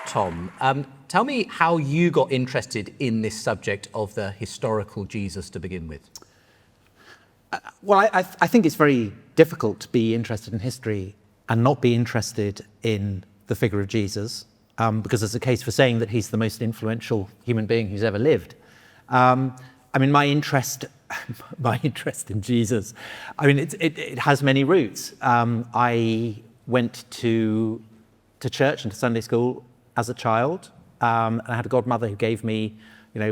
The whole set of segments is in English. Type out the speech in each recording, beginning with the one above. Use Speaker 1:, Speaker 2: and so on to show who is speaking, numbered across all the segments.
Speaker 1: Tom. Tell me how you got interested in this subject of the historical Jesus to begin with.
Speaker 2: Well, I think it's very difficult to be interested in history and not be interested in the figure of Jesus, because there's a case for saying that he's the most influential human being who's ever lived. I mean, my interest in Jesus, I mean, it has many roots. I went to church and to Sunday school as a child, and I had a godmother who gave me,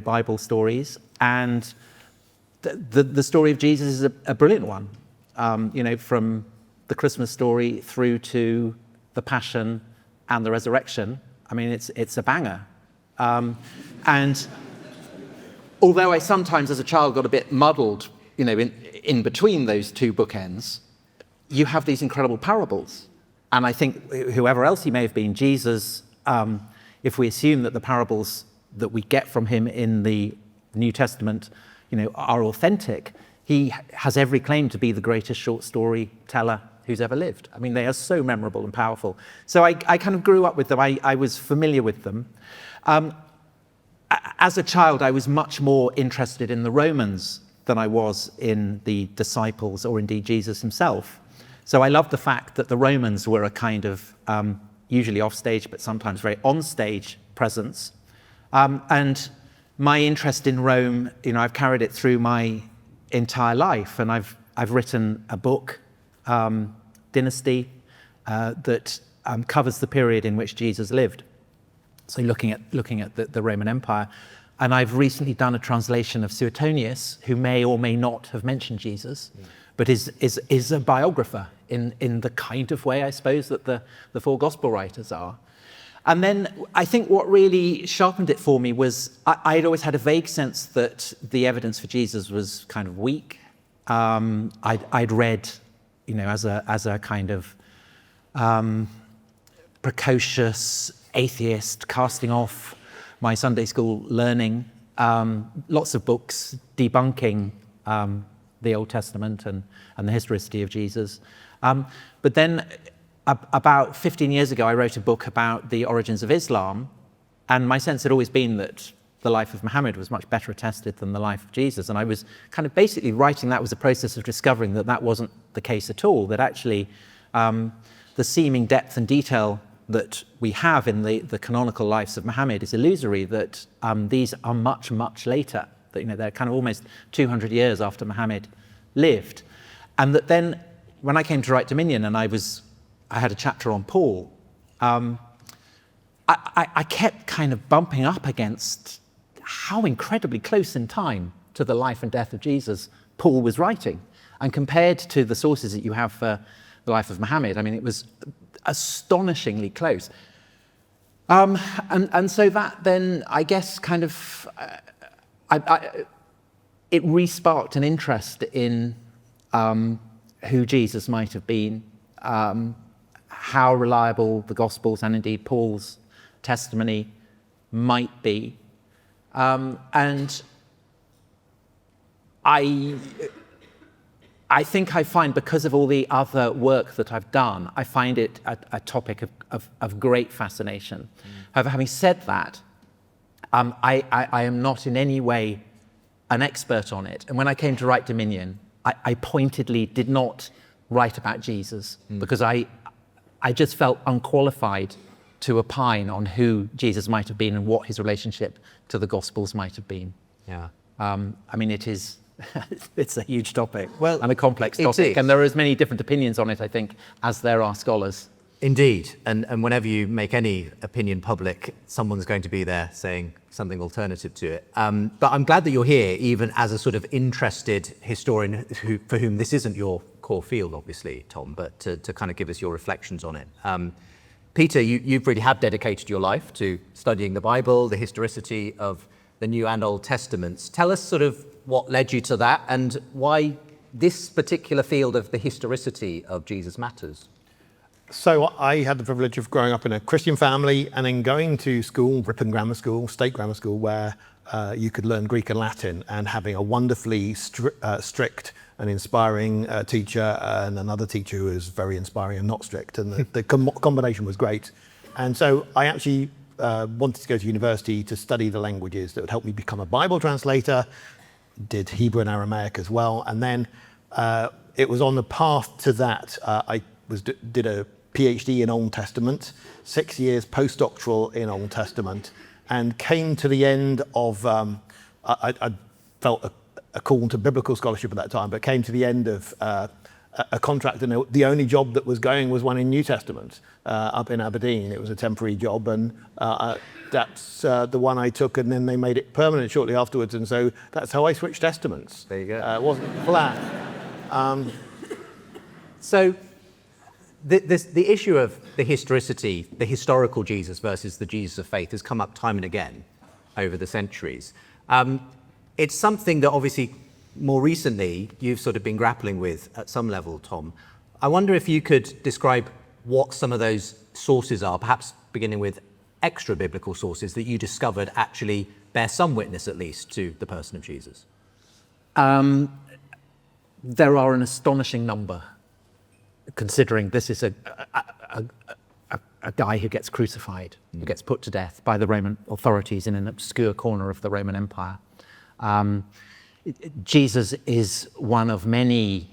Speaker 2: Bible stories, and the story of Jesus is a brilliant one. From the Christmas story through to the Passion and the Resurrection. I mean, it's a banger. And although I sometimes as a child got a bit muddled, in between those two bookends, you have these incredible parables. And I think whoever else he may have been, Jesus, if we assume that the parables that we get from him in the New Testament, are authentic, he has every claim to be the greatest short story teller who's ever lived. I mean, they are so memorable and powerful. So I kind of grew up with them. I was familiar with them. As a child, I was much more interested in the Romans than I was in the disciples or indeed Jesus himself. So I loved the fact that the Romans were a kind of usually off-stage, but sometimes very on-stage presence. And my interest in Rome, I've carried it through my entire life, and I've written a book, Dynasty, that covers the period in which Jesus lived. So looking at the Roman Empire. And I've recently done a translation of Suetonius, who may or may not have mentioned Jesus, but is a biographer in the kind of way, I suppose, that the four gospel writers are. And then I think what really sharpened it for me was I'd always had a vague sense that the evidence for Jesus was kind of weak. I'd read, as a kind of precocious atheist, casting off my Sunday school learning, lots of books debunking the Old Testament and the historicity of Jesus. But then about 15 years ago, I wrote a book about the origins of Islam, and my sense had always been that the life of Muhammad was much better attested than the life of Jesus. And I was kind of basically writing that was a process of discovering that wasn't the case at all, that actually the seeming depth and detail that we have in the canonical lives of Muhammad is illusory, that these are much, much later, that they're kind of almost 200 years after Muhammad lived. And that then when I came to write Dominion and I had a chapter on Paul, I kept kind of bumping up against how incredibly close in time to the life and death of Jesus Paul was writing. And compared to the sources that you have for the life of Muhammad, I mean, it was astonishingly close. And so that then, I guess, kind of, it re-sparked an interest in who Jesus might have been, how reliable the Gospels and indeed Paul's testimony might be. And I think I find, because of all the other work that I've done, I find it a topic of great fascination. However, having said that, I am not in any way an expert on it. And when I came to write Dominion, I pointedly did not write about Jesus because I just felt unqualified to opine on who Jesus might have been and what his relationship to the Gospels might have been.
Speaker 1: Yeah.
Speaker 2: I mean, it's a huge topic and a complex topic, and there are as many different opinions on it, I think, as there are scholars.
Speaker 1: Indeed, and whenever you make any opinion public, someone's going to be there saying something alternative to it. But I'm glad that you're here, even as a sort of interested historian for whom this isn't your core field, obviously, Tom, but to kind of give us your reflections on it. Peter, you really have dedicated your life to studying the Bible, the historicity of the New and Old Testaments. Tell us sort of what led you to that and why this particular field of the historicity of Jesus matters.
Speaker 3: So I had the privilege of growing up in a Christian family and then going to school, Ripon Grammar School, state grammar school, where you could learn Greek and Latin, and having a wonderfully strict and inspiring teacher and another teacher who was very inspiring and not strict, and the combination was great. And so I actually wanted to go to university to study the languages that would help me become a Bible translator. Did Hebrew and Aramaic as well. And then it was on the path to that. I did a PhD in Old Testament, 6 years postdoctoral in Old Testament, and came to the end of, I felt a call to biblical scholarship at that time, but came to the end of a contract, and the only job that was going was one in New Testament up in Aberdeen. It was a temporary job, and that's the one I took, and then they made it permanent shortly afterwards, and so that's how I switched testaments.
Speaker 1: There you go.
Speaker 3: It wasn't flat.
Speaker 1: So the issue of the historicity, the historical Jesus versus the Jesus of faith has come up time and again over the centuries. It's something that obviously more recently you've sort of been grappling with at some level, Tom. I wonder if you could describe what some of those sources are, perhaps beginning with extra biblical sources that you discovered actually bear some witness at least to the person of Jesus.
Speaker 2: There are an astonishing number, considering this is a guy who gets crucified, who gets put to death by the Roman authorities in an obscure corner of the Roman Empire. Jesus is one of many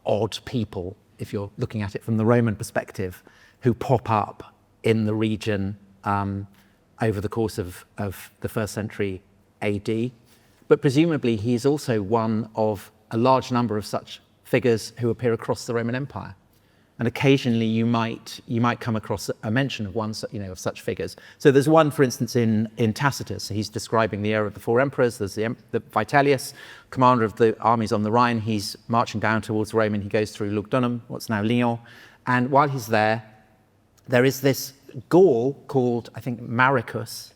Speaker 2: odd people, if you're looking at it from the Roman perspective, who pop up in the region over the course of the 1st century AD. But presumably he's also one of a large number of such figures who appear across the Roman Empire. And occasionally you might come across a mention of one, of such figures. So there's one, for instance, in Tacitus. He's describing the era of the 4 emperors. There's the Vitellius, commander of the armies on the Rhine. He's marching down towards Rome, and he goes through Lugdunum, what's now Lyon. And while he's there is this Gaul called, I think, Maricus,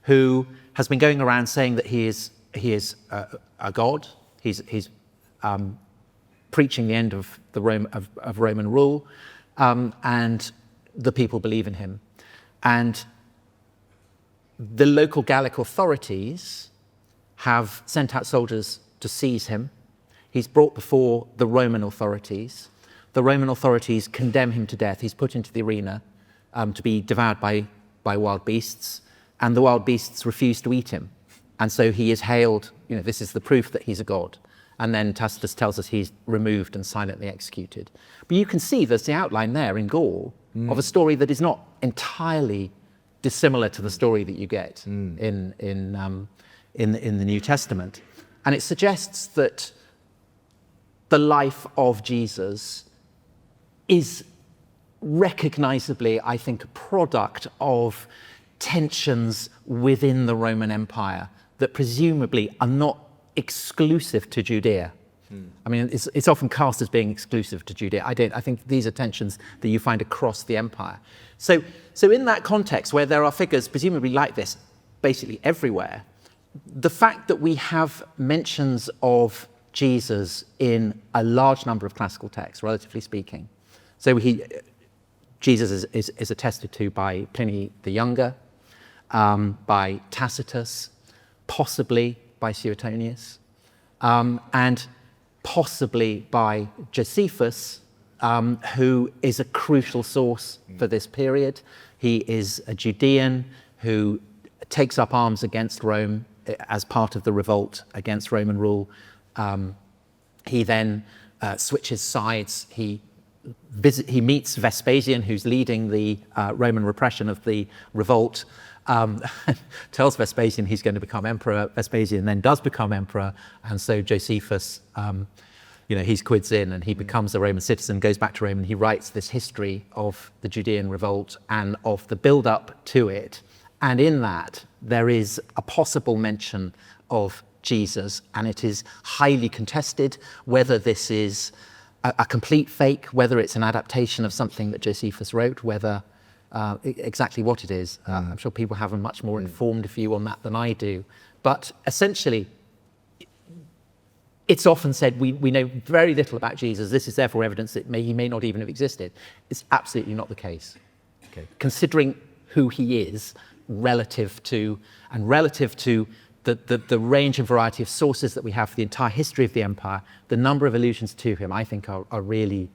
Speaker 2: who has been going around saying that he is a god. He's preaching the end of the Roman rule, and the people believe in him. And the local Gallic authorities have sent out soldiers to seize him. He's brought before the Roman authorities. The Roman authorities condemn him to death. He's put into the arena to be devoured by wild beasts, and the wild beasts refuse to eat him. And so he is hailed, this is the proof that he's a god. And then Tacitus tells us he's removed and silently executed. But you can see there's the outline there in Gaul of a story that is not entirely dissimilar to the story that you get in the New Testament. And it suggests that the life of Jesus is recognizably, I think, a product of tensions within the Roman Empire that presumably are not exclusive to Judea. I mean, it's often cast as being exclusive to Judea. I think these are tensions that you find across the empire. So in that context, where there are figures presumably like this basically everywhere, the fact that we have mentions of Jesus in a large number of classical texts, relatively speaking. So Jesus is attested to by Pliny the Younger, by Tacitus, possibly by Suetonius, and possibly by Josephus, who is a crucial source for this period. He is a Judean who takes up arms against Rome as part of the revolt against Roman rule. He then switches sides. He meets Vespasian, who's leading the Roman repression of the revolt, tells Vespasian he's going to become emperor. Vespasian then does become emperor, and so Josephus, he quids in and he becomes a Roman citizen, goes back to Rome, and he writes this history of the Judean revolt and of the build-up to it. And in that, there is a possible mention of Jesus, and it is highly contested whether this is a complete fake, whether it's an adaptation of something that Josephus wrote, whether exactly what it is. I'm sure people have a much more informed view on that than I do. But essentially, it's often said we know very little about Jesus. This is therefore evidence that he may not even have existed. It's absolutely not the case. Okay. Considering who he is relative to the range and variety of sources that we have for the entire history of the empire, the number of allusions to him, I think, are really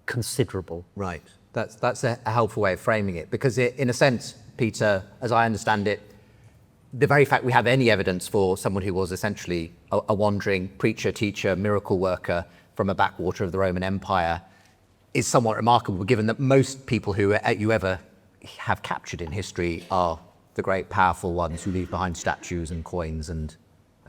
Speaker 2: considerable.
Speaker 1: Right. That's a helpful way of framing it, because in a sense, Peter, as I understand it, the very fact we have any evidence for someone who was essentially a wandering preacher, teacher, miracle worker from a backwater of the Roman Empire is somewhat remarkable, given that most people who you ever have captured in history are the great powerful ones who leave behind statues and coins and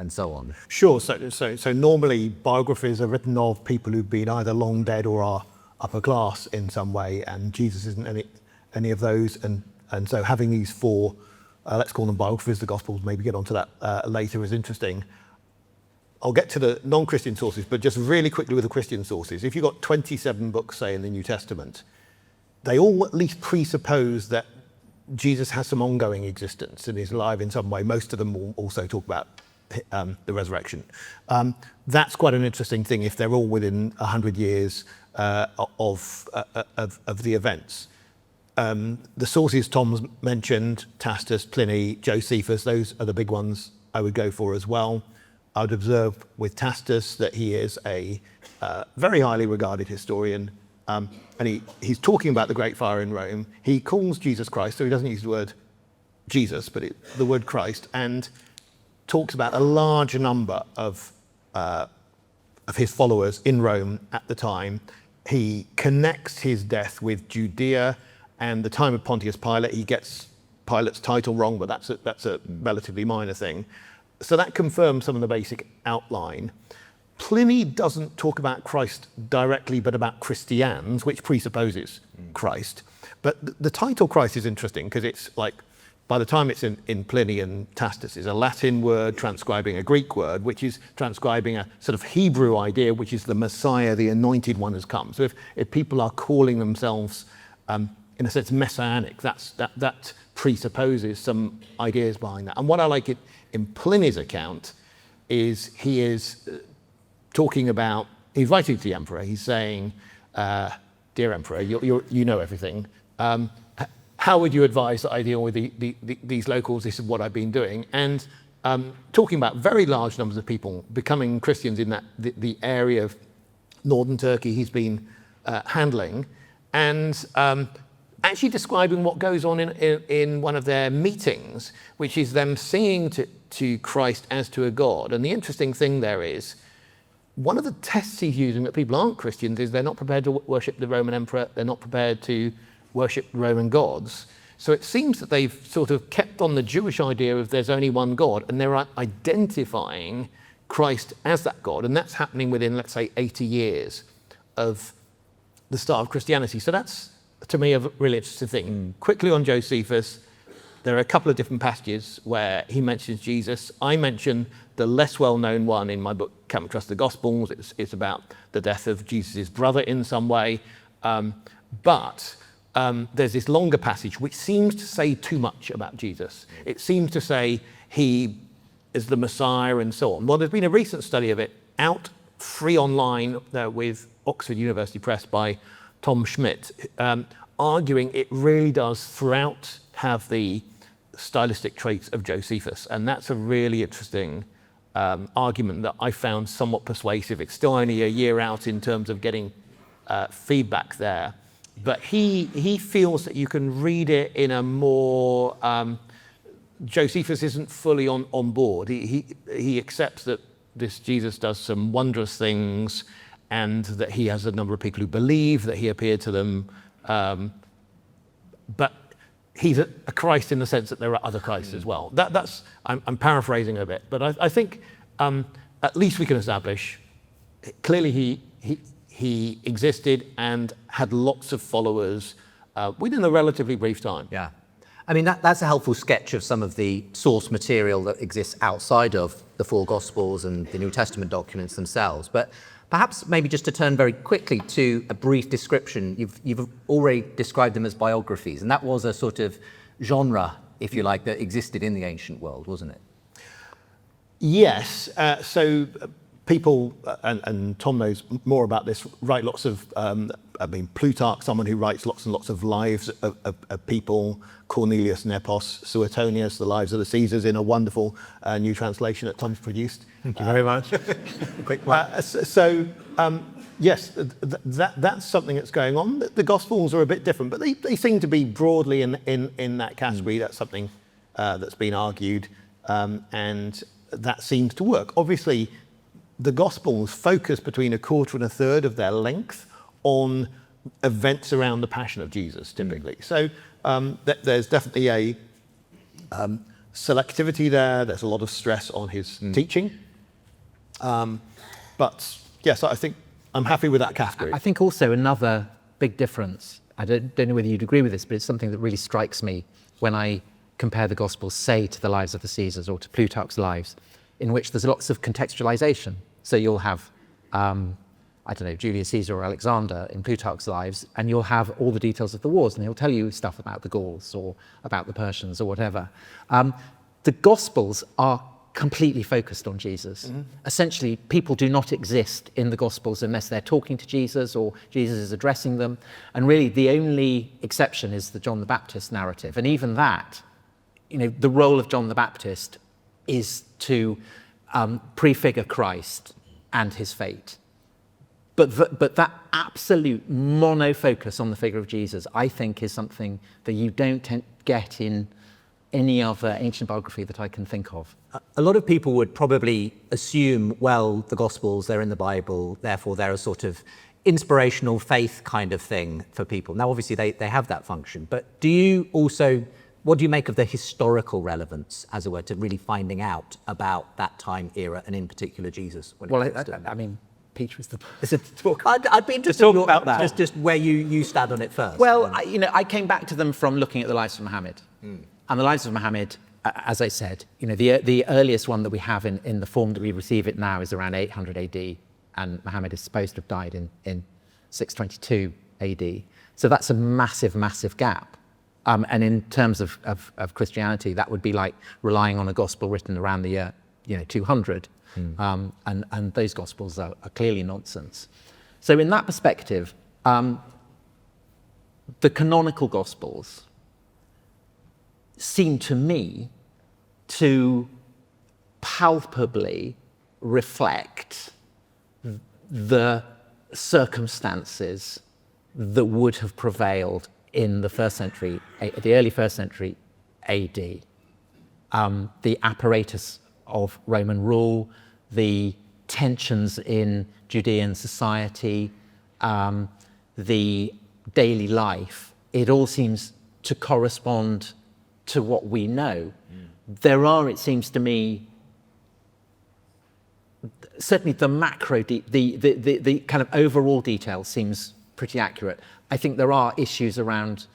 Speaker 1: so on.
Speaker 3: Sure. So normally biographies are written of people who've been either long dead or are upper class in some way, and Jesus isn't any of those. And so having these four, let's call them biographies, the Gospels, maybe get onto that later, is interesting. I'll get to the non-Christian sources, but just really quickly with the Christian sources. If you've got 27 books, say, in the New Testament, they all at least presuppose that Jesus has some ongoing existence and is alive in some way. Most of them will also talk about the resurrection. That's quite an interesting thing if they're all within 100 years of the events. The sources Tom's mentioned, Tacitus, Pliny, Josephus, those are the big ones I would go for as well. I would observe with Tacitus that he is a very highly regarded historian, and he's talking about the Great Fire in Rome. He calls Jesus Christ, so he doesn't use the word Jesus, but the word Christ, and talks about a large number of his followers in Rome at the time. He connects his death with Judea and the time of Pontius Pilate. He gets Pilate's title wrong, but that's a relatively minor thing. So that confirms some of the basic outline. Pliny doesn't talk about Christ directly, but about Christians, which presupposes Christ. But the title Christ is interesting because it's like, by the time it's in Pliny and Tacitus, is a Latin word transcribing a Greek word, which is transcribing a sort of Hebrew idea, which is the Messiah, the anointed one has come. So if people are calling themselves, in a sense, messianic, that presupposes some ideas behind that. And what I like it in Pliny's account is he is talking about, he's writing to the emperor, he's saying, dear emperor, you know everything. How would you advise that I deal with these locals? This is what I've been doing. And talking about very large numbers of people becoming Christians in the area of northern Turkey he's been handling, and actually describing what goes on in one of their meetings, which is them singing to Christ as to a God. And the interesting thing there is, one of the tests he's using that people aren't Christians is they're not prepared to worship the Roman emperor, they're not prepared to worship Roman gods. So it seems that they've sort of kept on the Jewish idea of there's only one God, and they're identifying Christ as that God. And that's happening within, let's say, 80 years of the start of Christianity. So that's, to me, a really interesting thing. Quickly on Josephus, there are a couple of different passages where he mentions Jesus. I mention the less well-known one in my book, Can't We Trust the Gospels? It's about the death of Jesus' brother in some way. But there's this longer passage which seems to say too much about Jesus. It seems to say he is the Messiah and so on. Well, there's been a recent study of it out free online with Oxford University Press by Tom Schmidt, arguing it really does throughout have the stylistic traits of Josephus. And that's a really interesting argument that I found somewhat persuasive. It's still only a year out in terms of getting feedback there. But he feels that you can read it in a more, Josephus isn't fully on board. He accepts that this Jesus does some wondrous things and that he has a number of people who believe that he appeared to them. But he's a Christ in the sense that there are other Christs as well. I'm paraphrasing a bit, but I think at least we can establish, clearly he existed and had lots of followers within a relatively brief time.
Speaker 1: Yeah. I mean, that's a helpful sketch of some of the source material that exists outside of the four Gospels and the New Testament documents themselves. But perhaps maybe just to turn very quickly to a brief description. You've already described them as biographies, and that was a sort of genre, if you like, that existed in the ancient world, wasn't it?
Speaker 3: Yes. So people, and Tom knows more about this, write lots of, Plutarch, someone who writes lots and lots of lives of people, Cornelius Nepos, Suetonius, the lives of the Caesars, in a wonderful new translation that Tom's produced.
Speaker 2: Thank you very much.
Speaker 3: Quick one. So yes, that's something that's going on. The Gospels are a bit different, but they seem to be broadly in that category. That's something that's been argued, and that seems to work. Obviously, the Gospels focus between a quarter and a third of their length on events around the Passion of Jesus, typically. So there's definitely a selectivity there. There's a lot of stress on his teaching. But yes, I think I'm happy with that category.
Speaker 2: I think also another big difference, I don't know whether you'd agree with this, but it's something that really strikes me when I compare the Gospels, say, to the lives of the Caesars or to Plutarch's lives, in which there's lots of contextualization. So you'll have, I don't know, Julius Caesar or Alexander in Plutarch's lives, and you'll have all the details of the wars, and he'll tell you stuff about the Gauls or about the Persians or whatever. The Gospels are completely focused on Jesus. Mm-hmm. Essentially, people do not exist in the Gospels unless they're talking to Jesus or Jesus is addressing them. And really, the only exception is the John the Baptist narrative. And even that, the role of John the Baptist is to prefigure Christ and his fate. But that absolute mono-focus on the figure of Jesus, I think, is something that you don't get in any other ancient biography that I can think of.
Speaker 1: A lot of people would probably assume, well, the Gospels, they're in the Bible, therefore they're a sort of inspirational faith kind of thing for people. Now, obviously, they have that function, but what do you make of the historical relevance, as it were, to really finding out about that time era, and in particular Jesus?
Speaker 2: I mean, Peter is the talk.
Speaker 1: I'd be interested
Speaker 2: to talk about that.
Speaker 1: Just where you stand on it first.
Speaker 2: Well, I came back to them from looking at the lives of Muhammad. And the lives of Muhammad, as I said, the earliest one that we have in the form that we receive it now is around 800 AD, and Muhammad is supposed to have died in 622 AD. So that's a massive, massive gap. And in terms of Christianity, that would be like relying on a gospel written around the year 200. And those gospels are clearly nonsense. So in that perspective, the canonical gospels seem to me to palpably reflect the circumstances that would have prevailed in the early first century AD. The apparatus of Roman rule, the tensions in Judean society, the daily life, it all seems to correspond to what we know. There are, it seems to me, certainly the macro, the kind of overall detail seems pretty accurate. I think there are issues around,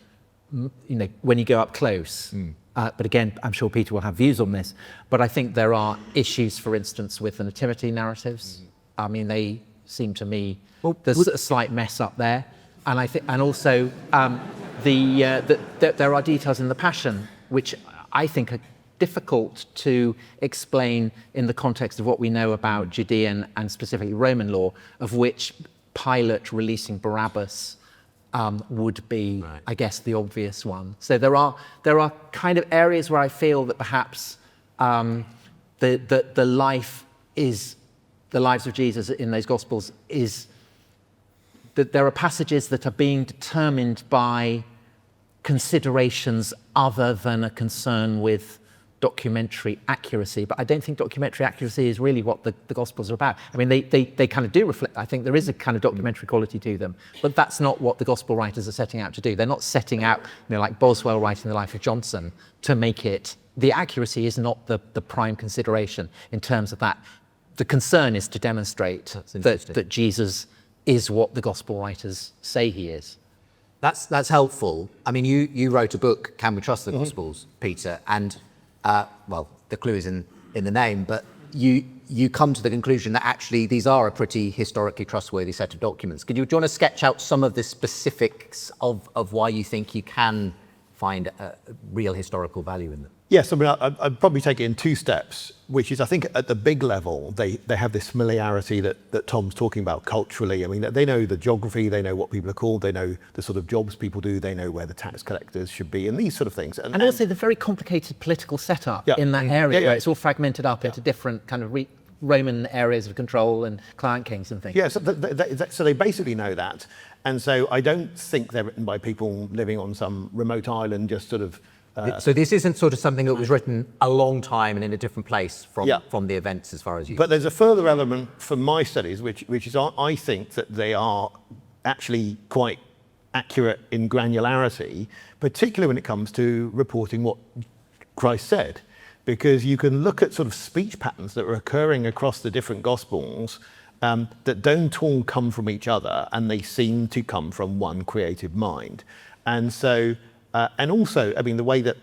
Speaker 2: when you go up close. But again, I'm sure Peter will have views on this. But I think there are issues, for instance, with the nativity narratives. I mean, they seem to me there's a slight mess up there, and I think, and also there are details in the Passion which I think are difficult to explain in the context of what we know about Judean and specifically Roman law, of which Pilate releasing Barabbas would be, right, I guess, the obvious one. So there are kind of areas where I feel that perhaps the lives of Jesus in those Gospels is that there are passages that are being determined by considerations other than a concern with documentary accuracy. But I don't think documentary accuracy is really what the Gospels are about. I mean, they kind of do reflect, I think there is a kind of documentary quality to them, but that's not what the Gospel writers are setting out to do. They're not setting out, like Boswell writing the life of Johnson, to make it, the accuracy is not the prime consideration in terms of that. The concern is to demonstrate that Jesus is what the Gospel writers say he is.
Speaker 1: That's helpful. I mean, you wrote a book, Can We Trust the Gospels, Peter? And well, the clue is in the name, but you come to the conclusion that actually these are a pretty historically trustworthy set of documents. Do you want to sketch out some of the specifics of why you think you can find real historical value in them?
Speaker 3: Yes, I mean, I'd probably take it in two steps, which is, I think at the big level, they have this familiarity that Tom's talking about culturally. I mean, they know the geography, they know what people are called, they know the sort of jobs people do, they know where the tax collectors should be, and these sort of things.
Speaker 2: And also the very complicated political setup in that area, where it's all fragmented up into different kind of Roman areas of control and client kings and things.
Speaker 3: Yeah, so they basically know that. And so I don't think they're written by people living on some remote island, just sort of...
Speaker 1: So this isn't sort of something that was written a long time and in a different place from the events as far as you...
Speaker 3: But there's a further element from my studies, which is I think that they are actually quite accurate in granularity, particularly when it comes to reporting what Christ said. Because you can look at sort of speech patterns that are occurring across the different Gospels that don't all come from each other, and they seem to come from one creative mind. And so, and also, I mean, the way that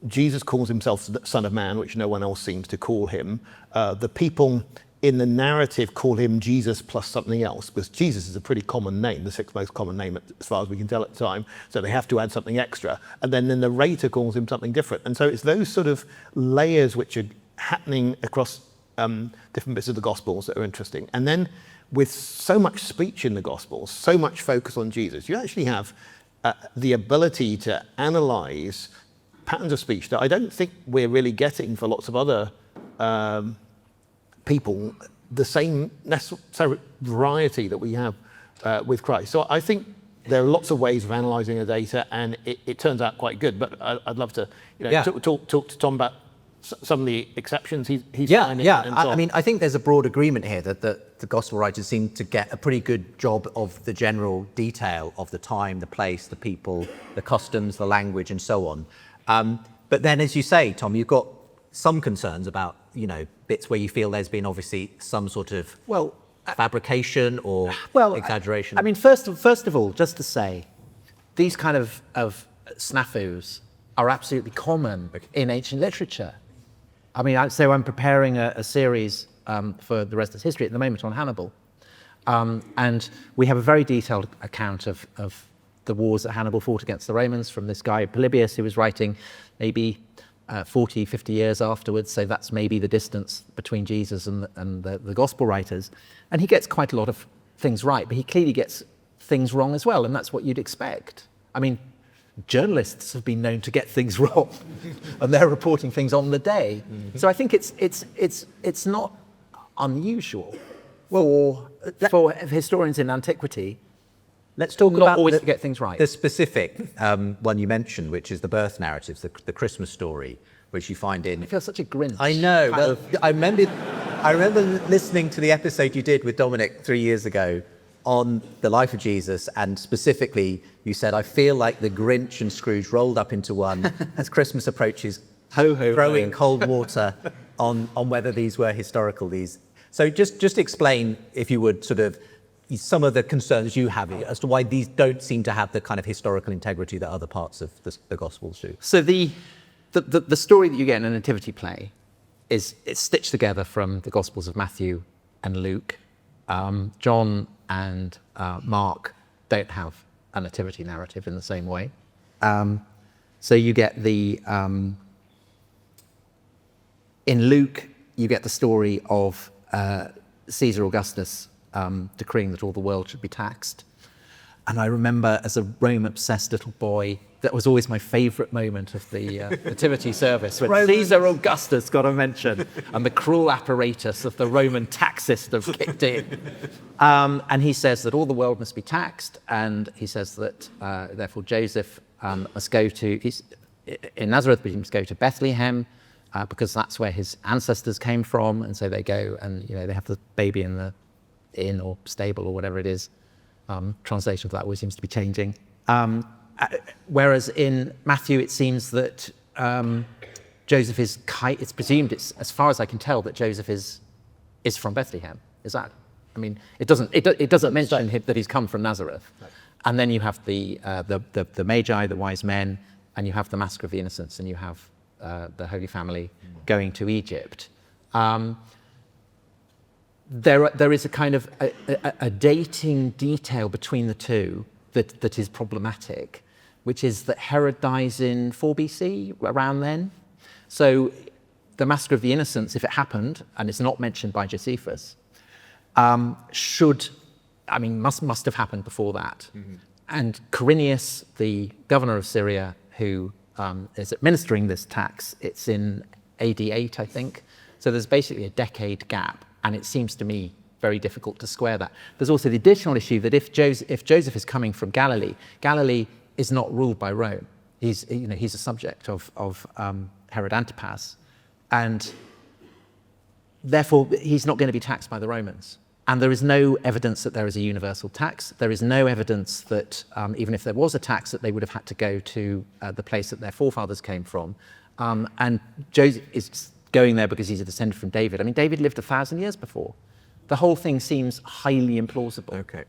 Speaker 3: Jesus calls himself the Son of Man, which no one else seems to call him, the people in the narrative call him Jesus plus something else, because Jesus is a pretty common name, the sixth most common name as far as we can tell at the time, so they have to add something extra. And then the narrator calls him something different. And so it's those sort of layers which are happening across different bits of the Gospels that are interesting. And then with so much speech in the Gospels, so much focus on Jesus, you actually have the ability to analyze patterns of speech that I don't think we're really getting for lots of other people, the same necessary variety that we have with Christ. So I think there are lots of ways of analysing the data, and it turns out quite good. But I'd love to talk to Tom about some of the exceptions he's finding.
Speaker 1: I mean, I think there's a broad agreement here that the gospel writers seem to get a pretty good job of the general detail of the time, the place, the people, the customs, the language, and so on. But then, as you say, Tom, you've got some concerns about, bits where you feel there's been obviously some sort of fabrication or exaggeration.
Speaker 2: I mean, first of all, just to say, these kind of snafus are absolutely common in ancient literature. I mean, so I'm preparing a series for the rest of history at the moment on Hannibal. And we have a very detailed account of the wars that Hannibal fought against the Romans from this guy Polybius, who was writing maybe 40, 50 years afterwards. So that's maybe the distance between Jesus and the gospel writers. And he gets quite a lot of things right, but he clearly gets things wrong as well. And that's what you'd expect. I mean, journalists have been known to get things wrong and they're reporting things on the day. Mm-hmm. So I think it's not unusual for historians in antiquity.
Speaker 1: Let's talk about
Speaker 2: always to get things right.
Speaker 1: The specific one you mentioned, which is the birth narratives, the Christmas story, which you find in...
Speaker 2: I feel such a Grinch.
Speaker 1: I know. Well, I remember listening to the episode you did with Dominic 3 years ago on the life of Jesus, and specifically you said, I feel like the Grinch and Scrooge rolled up into one as Christmas approaches, throwing cold water on whether these were historical. So just explain, if you would, sort of some of the concerns you have as to why these don't seem to have the kind of historical integrity that other parts of the Gospels do.
Speaker 2: So the story that you get in a nativity play it's stitched together from the Gospels of Matthew and Luke. John and Mark don't have a nativity narrative in the same way. So you get in Luke, you get the story of Caesar Augustus decreeing that all the world should be taxed. And I remember as a Rome-obsessed little boy, that was always my favourite moment of the nativity service, when Caesar Augustus got a mention and the cruel apparatus of the Roman tax system kicked in. And he says that all the world must be taxed, and he says that therefore Joseph must go in Nazareth, but he must go to Bethlehem because that's where his ancestors came from. And so they go and they have the baby in the inn or stable or whatever it is. Translation of that always seems to be changing. Whereas in Matthew, it seems that Joseph it's presumed, as far as I can tell, that Joseph is from Bethlehem. Is that? I mean, it doesn't mention that he's come from Nazareth. Right. And then you have the Magi, the wise men, and you have the Massacre of the Innocents, and you have the Holy Family going to Egypt. There is a kind of a dating detail between the two that is problematic, which is that Herod dies in 4 BC, around then. So the Massacre of the Innocents, if it happened, and it's not mentioned by Josephus, must have happened before that. Mm-hmm. And Quirinius, the governor of Syria, who is administering this tax, it's in AD 8, I think. So there's basically a decade gap And it seems to me very difficult to square that. There's also the additional issue that if Joseph is coming from Galilee, Galilee is not ruled by Rome. He's a subject of Herod Antipas, and therefore he's not going to be taxed by the Romans. And there is no evidence that there is a universal tax. There is no evidence that even if there was a tax, that they would have had to go to the place that their forefathers came from. And Joseph is going there because he's a descendant from David. I mean, David lived 1,000 years before. The whole thing seems highly implausible.
Speaker 1: Okay.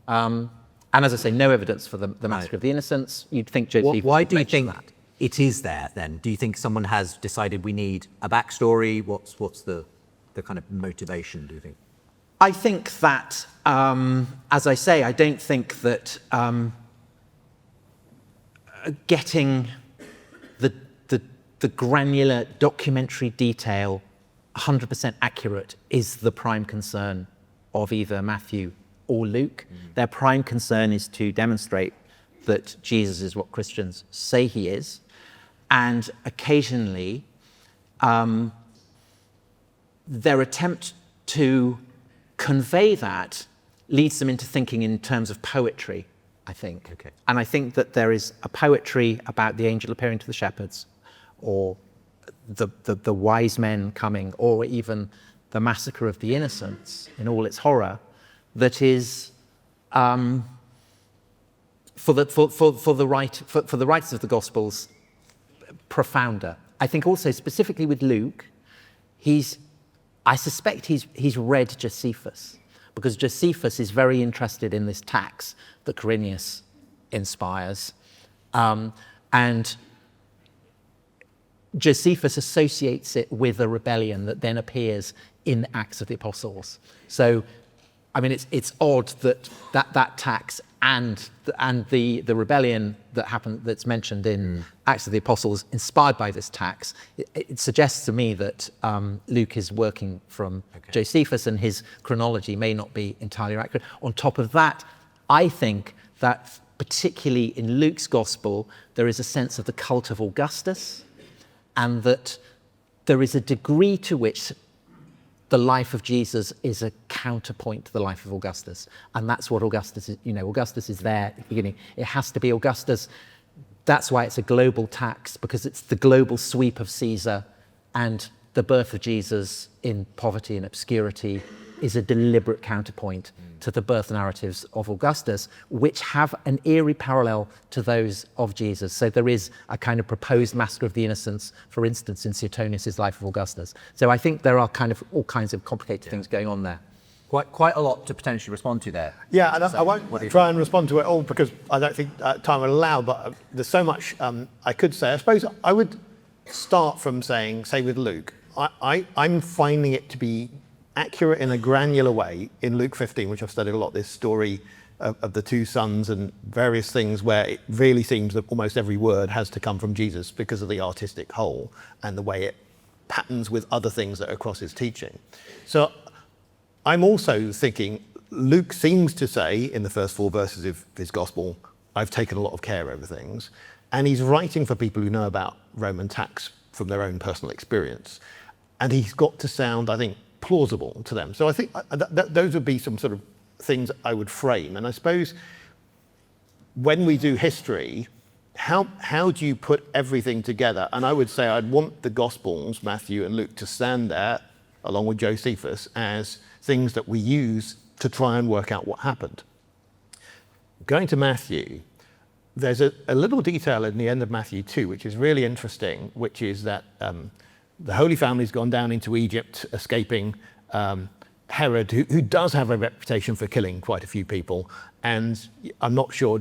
Speaker 2: And as I say, no evidence for the massacre of the innocents. You'd think Josephus
Speaker 1: Why do you
Speaker 2: mentioned
Speaker 1: think
Speaker 2: that.
Speaker 1: it is there then? Do you think someone has decided we need a backstory? What's the kind of motivation, do you think?
Speaker 2: I think that, as I say, I don't think that getting the granular documentary detail 100% accurate is the prime concern of either Matthew or Luke. Their prime concern is to demonstrate that Jesus is what Christians say he is, and occasionally their attempt to convey that leads them into thinking in terms of poetry, I think.
Speaker 1: Okay.
Speaker 2: And I think that there is a poetry about the angel appearing to the shepherds, or the wise men coming, or even the massacre of the innocents in all its horror, that is for the writers of the Gospels profounder. I think also specifically with Luke, I suspect he's read Josephus, because Josephus is very interested in this tax that Quirinius inspires, and Josephus associates it with a rebellion that then appears in the Acts of the Apostles. So, I mean, it's odd that tax and the rebellion that happened, that's mentioned in Acts of the Apostles, inspired by this tax. It suggests to me that Luke is working from Josephus, and his chronology may not be entirely accurate. On top of that, I think that particularly in Luke's gospel, there is a sense of the cult of Augustus, and that there is a degree to which the life of Jesus is a counterpoint to the life of Augustus. And that's what Augustus is, Augustus is there at the beginning. It has to be Augustus. That's why it's a global tax, because it's the global sweep of Caesar, and the birth of Jesus in poverty and obscurity is a deliberate counterpoint to the birth narratives of Augustus, which have an eerie parallel to those of Jesus. So there is a kind of proposed massacre of the innocents, for instance, in Suetonius' Life of Augustus. So I think there are kind of all kinds of complicated things going on there.
Speaker 1: Quite a lot to potentially respond to there.
Speaker 3: Yeah, and I won't try and respond to it all because I don't think time will allow, but there's so much I could say. I suppose I would start from saying, say with Luke, I'm finding it to be accurate in a granular way in Luke 15, which I've studied a lot, this story of the two sons and various things where it really seems that almost every word has to come from Jesus because of the artistic whole and the way it patterns with other things that are across his teaching. So I'm also thinking Luke seems to say in the first 4 verses of his gospel, I've taken a lot of care over things. And he's writing for people who know about Roman tax from their own personal experience. And he's got to sound, I think, plausible to them. So I think those would be some sort of things I would frame. And I suppose when we do history, how do you put everything together? And I would say I'd want the Gospels, Matthew and Luke, to stand there, along with Josephus, as things that we use to try and work out what happened. Going to Matthew, there's a little detail in the end of Matthew 2, which is really interesting, which is that the Holy Family's gone down into Egypt, escaping Herod, who does have a reputation for killing quite a few people. And I'm not sure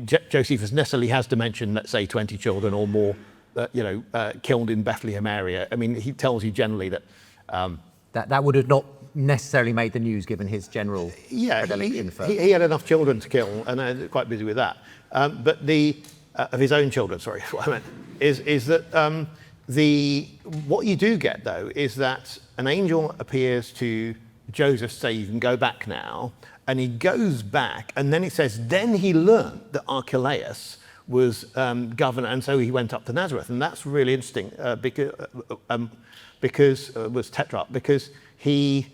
Speaker 3: Josephus necessarily has to mention, let's say, 20 children or more, killed in Bethlehem area. I mean, he tells you generally that... that
Speaker 1: would have not necessarily made the news, given his general...
Speaker 3: Yeah, he had enough children to kill, and quite busy with that. But of his own children, sorry, is what I meant, is that... what you do get, though, is that an angel appears to Joseph, say, you can go back now, and he goes back, and then it says, then he learned that Archelaus was governor, and so he went up to Nazareth. And that's really interesting, because was tetrarch, because he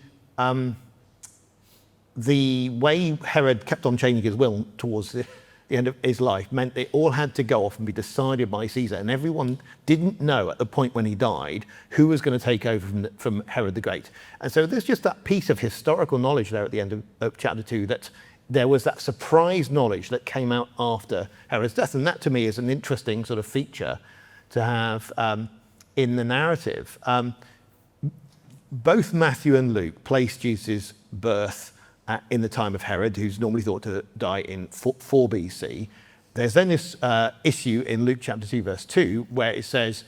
Speaker 3: the way Herod kept on changing his will towards the end of his life meant it all had to go off and be decided by Caesar, and everyone didn't know at the point when he died who was going to take over from Herod the Great. And so there's just that piece of historical knowledge there at the end of chapter 2, that there was that surprise knowledge that came out after Herod's death, and that to me is an interesting sort of feature to have in the narrative. Both Matthew and Luke place Jesus' birth in the time of Herod, who's normally thought to die in 4 BC. There's then this issue in Luke chapter 2, verse 2, where it says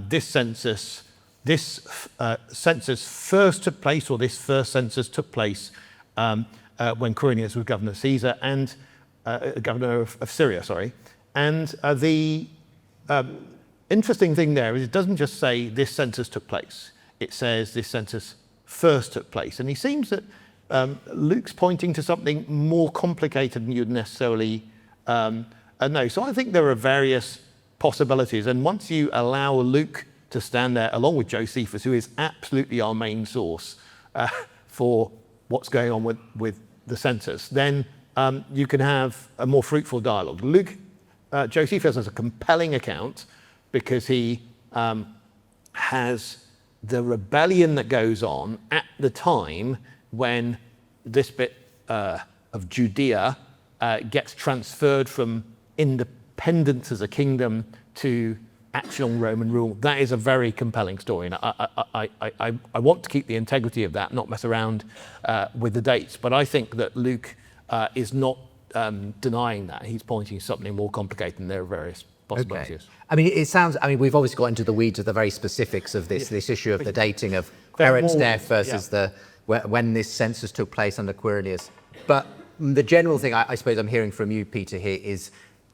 Speaker 3: this census first took place, or this first census took place when Quirinius was governor of Caesar and governor of Syria, sorry. And the interesting thing there is it doesn't just say this census took place. It says this census first took place. And he seems that Luke's pointing to something more complicated than you'd necessarily know. So I think there are various possibilities. And once you allow Luke to stand there along with Josephus, who is absolutely our main source for what's going on with the census, then you can have a more fruitful dialogue. Josephus has a compelling account because he has the rebellion that goes on at the time when this bit of Judea gets transferred from independence as a kingdom to actual Roman rule. That is a very compelling story, and I want to keep the integrity of that, not mess around with the dates. But I think that Luke is not denying that. He's pointing to something more complicated, and there are various possibilities.
Speaker 1: Okay. I mean, it sounds, I mean, we've obviously got into the weeds of the very specifics of this issue of the dating of Herod's death versus when this census took place under Quirinius. But the general thing I suppose I'm hearing from you, Peter, here is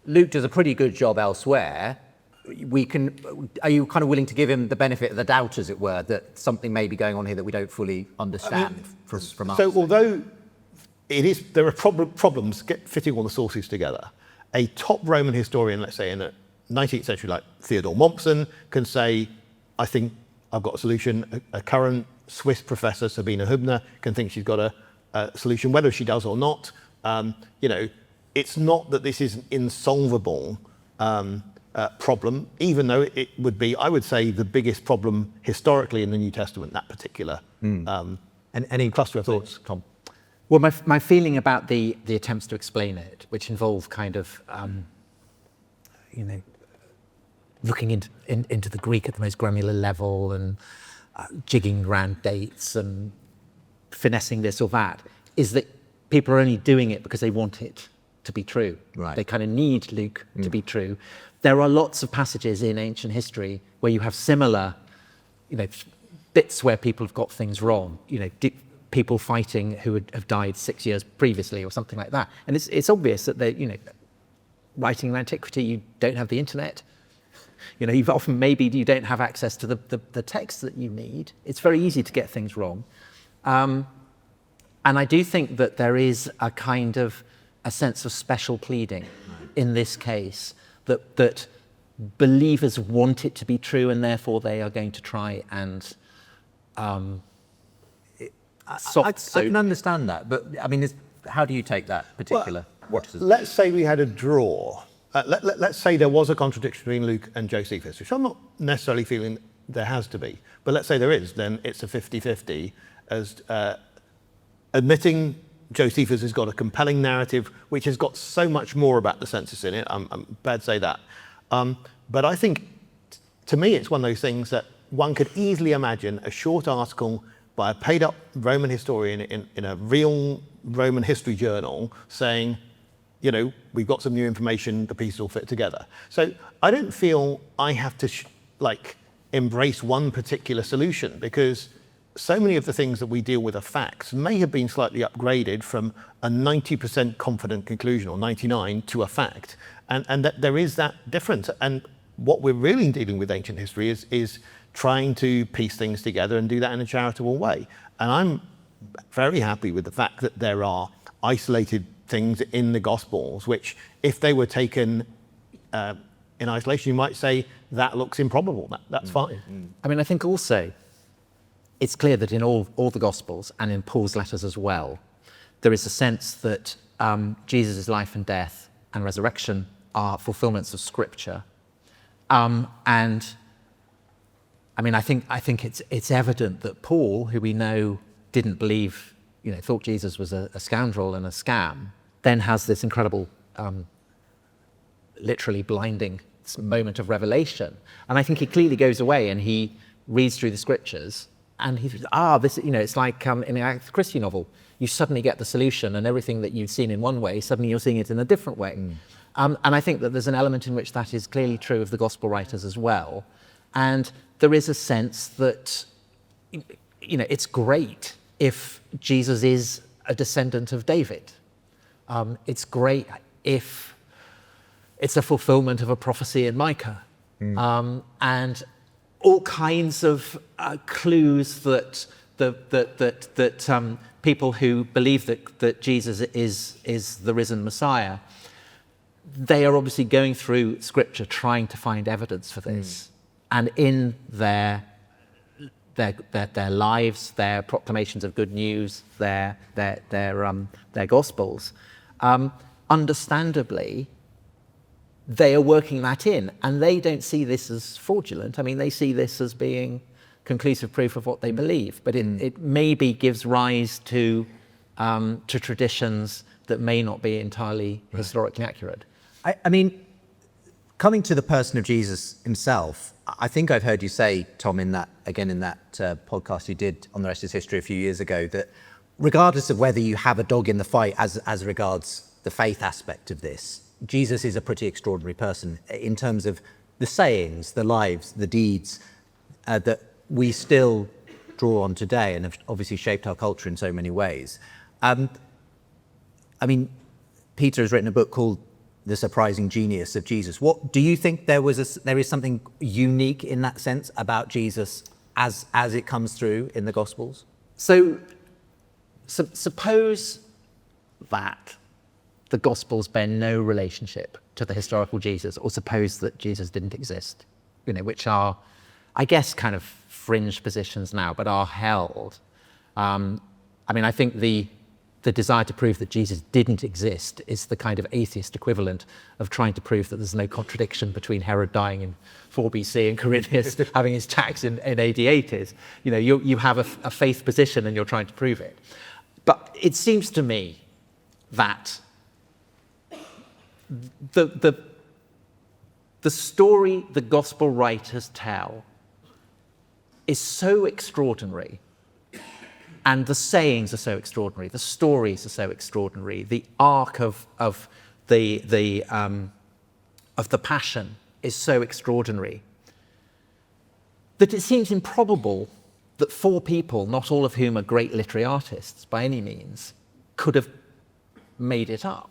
Speaker 1: Luke does a pretty good job elsewhere. Are you kind of willing to give him the benefit of the doubt, as it were, that something may be going on here that we don't fully understand from us?
Speaker 3: So although there are problems fitting all the sources together, a top Roman historian, let's say in the 19th century, like Theodore Mommsen, can say, I think I've got a solution. A current Swiss professor, Sabina Hübner, can think she's got a solution, whether she does or not. It's not that this is an insolvable problem, even though it would be, I would say, the biggest problem historically in the New Testament, that particular
Speaker 1: And any
Speaker 3: cluster of
Speaker 1: thoughts,
Speaker 3: things.
Speaker 1: Tom?
Speaker 2: Well, my feeling about the attempts to explain it, which involve kind of, looking into the Greek at the most granular level and jigging around dates and finessing this or that, is that people are only doing it because they want it to be true.
Speaker 1: Right.
Speaker 2: They kind of need Luke to be true. There are lots of passages in ancient history where you have similar, bits where people have got things wrong. People fighting who have died 6 years previously or something like that. And it's obvious that they, writing in antiquity, you don't have the internet. You've often, maybe you don't have access to the text that you need. It's very easy to get things wrong. And I do think that there is a kind of a sense of special pleading in this case, that believers want it to be true, and therefore they are going to try and
Speaker 1: I can understand that, but I mean, how do you take that particular?
Speaker 3: Let's say we had a draw. Let's say there was a contradiction between Luke and Josephus, which I'm not necessarily feeling there has to be, but let's say there is, then it's a 50-50, as admitting Josephus has got a compelling narrative, which has got so much more about the census in it. I'm bad to say that. But I think, to me, it's one of those things that one could easily imagine a short article by a paid-up Roman historian in a real Roman history journal saying, we've got some new information, the pieces all fit together. So I don't feel I have to embrace one particular solution, because so many of the things that we deal with are facts, may have been slightly upgraded from a 90% confident conclusion, or 99, to a fact. And that there is that difference. And what we're really dealing with ancient history is trying to piece things together and do that in a charitable way. And I'm very happy with the fact that there are isolated things in the Gospels, which, if they were taken in isolation, you might say that looks improbable. That's fine.
Speaker 2: I mean, I think also, it's clear that in all the Gospels and in Paul's letters as well, there is a sense that Jesus' life and death and resurrection are fulfillments of Scripture. And I mean, I think it's evident that Paul, who we know didn't believe, thought Jesus was a scoundrel and a scam, then has this incredible, literally blinding moment of revelation. And I think he clearly goes away and he reads through the Scriptures and he says, this, it's like in a Christie novel, you suddenly get the solution and everything that you've seen in one way, suddenly you're seeing it in a different way. And I think that there's an element in which that is clearly true of the Gospel writers as well. And there is a sense that, it's great if Jesus is a descendant of David. It's great if it's a fulfillment of a prophecy in Micah. And all kinds of clues that people who believe that Jesus is the risen Messiah, they are obviously going through Scripture trying to find evidence for this. And in their lives, their proclamations of good news, their Gospels, understandably, they are working that in, and they don't see this as fraudulent. I mean, they see this as being conclusive proof of what they believe, but it maybe gives rise to traditions that may not be entirely historically accurate.
Speaker 1: I mean, coming to the person of Jesus himself, I think I've heard you say, Tom, in that podcast you did on The Rest is History a few years ago, that regardless of whether you have a dog in the fight as regards the faith aspect of this, Jesus is a pretty extraordinary person in terms of the sayings, the lives, the deeds that we still draw on today and have obviously shaped our culture in so many ways. I mean, Peter has written a book called The Surprising Genius of Jesus. What do you think there is something unique in that sense about Jesus as it comes through in the Gospels?
Speaker 2: So suppose that the Gospels bear no relationship to the historical Jesus, or suppose that Jesus didn't exist, which are, I guess, kind of fringe positions now, but are held. I mean, I think the desire to prove that Jesus didn't exist is the kind of atheist equivalent of trying to prove that there's no contradiction between Herod dying in 4 BC and Quirinius having his tax in AD 80s. You have a faith position and you're trying to prove it. But it seems to me that the story the Gospel writers tell is so extraordinary, and the sayings are so extraordinary, the stories are so extraordinary, the arc of the Passion is so extraordinary, that it seems improbable that 4 people, not all of whom are great literary artists by any means, could have made it up.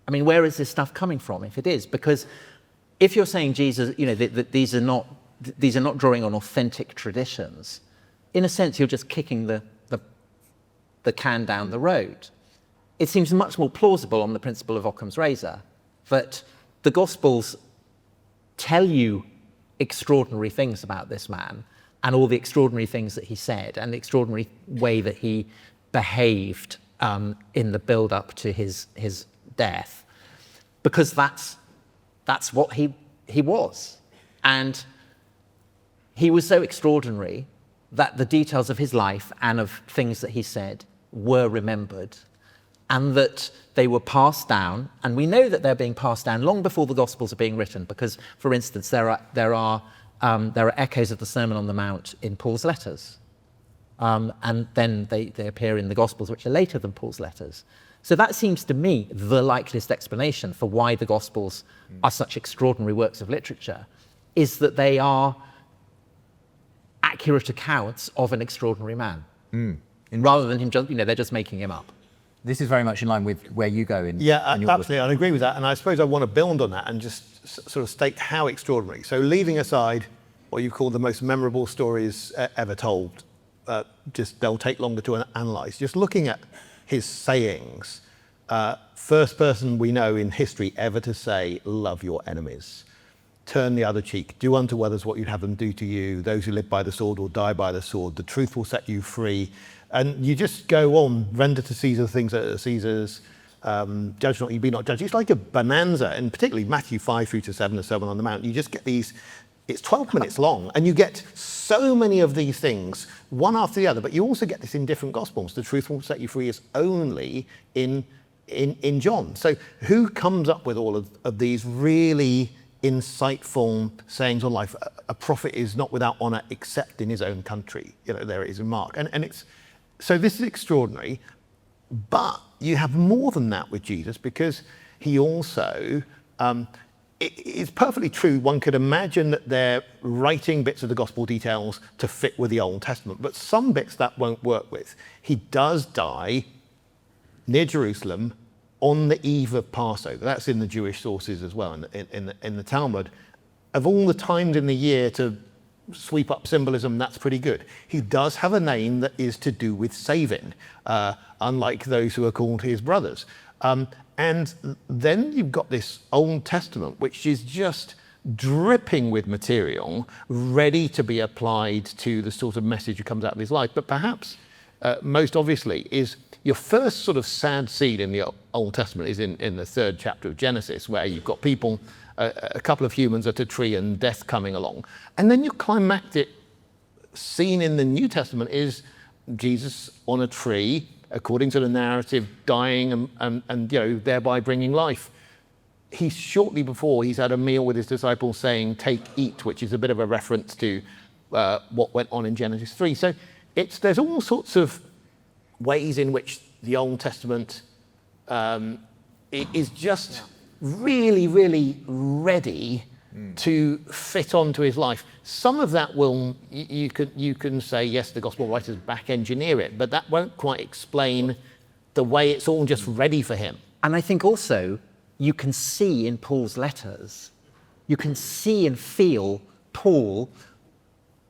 Speaker 2: I mean, where is this stuff coming from, if it is? Because if you're saying Jesus, that these are not drawing on authentic traditions, in a sense, you're just kicking the can down the road. It seems much more plausible on the principle of Occam's razor that the Gospels tell you extraordinary things about this man and all the extraordinary things that he said and the extraordinary way that he behaved in the build-up to his death, because that's what he was. And he was so extraordinary that the details of his life and of things that he said were remembered, and that they were passed down. And we know that they're being passed down long before the Gospels are being written, because, for instance, there are echoes of the Sermon on the Mount in Paul's letters, and then they appear in the Gospels, which are later than Paul's letters. So that seems to me the likeliest explanation for why the Gospels are such extraordinary works of literature, is that they are accurate accounts of an extraordinary man, rather than him just, they're just making him up.
Speaker 1: This is very much in line with where you go in.
Speaker 3: Yeah,
Speaker 1: in your
Speaker 3: absolutely. I agree with that. And I suppose I want to build on that and just sort of state how extraordinary. So leaving aside what you call the most memorable stories ever told, they'll take longer to analyze. Just looking at his sayings, first person we know in history ever to say, love your enemies. turn the other cheek, do unto others what you'd have them do to you. Those who live by the sword will die by the sword. The truth will set you free. And you just go on, render to Caesar things that are Caesar's, judge not, you be not judged. It's like a bonanza, and particularly Matthew 5 through to 7, the Sermon on the Mount. You just get these, it's 12 minutes long, and you get so many of these things, one after the other, but you also get this in different Gospels. The truth will set you free is only in John. So who comes up with all of these really insightful sayings on life? A prophet is not without honor except in his own country. There it is in Mark. And it's, so this is extraordinary, but you have more than that with Jesus, because he also, it's perfectly true, one could imagine that they're writing bits of the gospel details to fit with the Old Testament, but some bits that won't work with. He does die near Jerusalem on the eve of Passover. That's in the Jewish sources as well, in the Talmud. Of all the times in the year to sweep up symbolism, that's pretty good. He does have a name that is to do with saving, unlike those who are called his brothers. And then you've got this Old Testament, which is just dripping with material, ready to be applied to the sort of message that comes out of his life. But perhaps most obviously is your first sort of sad scene in the Old Testament is in the 3rd chapter of Genesis, where you've got people, a couple of humans at a tree and death coming along. And then your climactic scene in the New Testament is Jesus on a tree, according to the narrative, dying and thereby bringing life. He's shortly before, he's had a meal with his disciples saying, take, eat, which is a bit of a reference to what went on in Genesis 3. So there's all sorts of ways in which the Old Testament is just really, really ready to fit onto his life. Some of that will, you can say, yes, the gospel writers back engineer it, but that won't quite explain the way it's all just ready for him.
Speaker 2: And I think also you can see in Paul's letters, you can see and feel Paul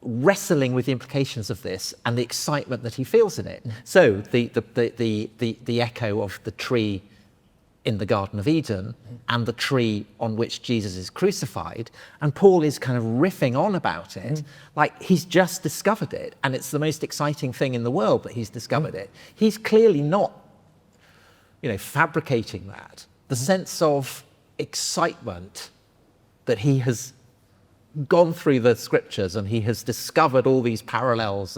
Speaker 2: wrestling with the implications of this and the excitement that he feels in it. So the echo of the tree in the Garden of Eden and the tree on which Jesus is crucified, and Paul is kind of riffing on about it, like he's just discovered it, and it's the most exciting thing in the world that he's discovered it. He's clearly not, fabricating that. The sense of excitement that he has gone through the scriptures and he has discovered all these parallels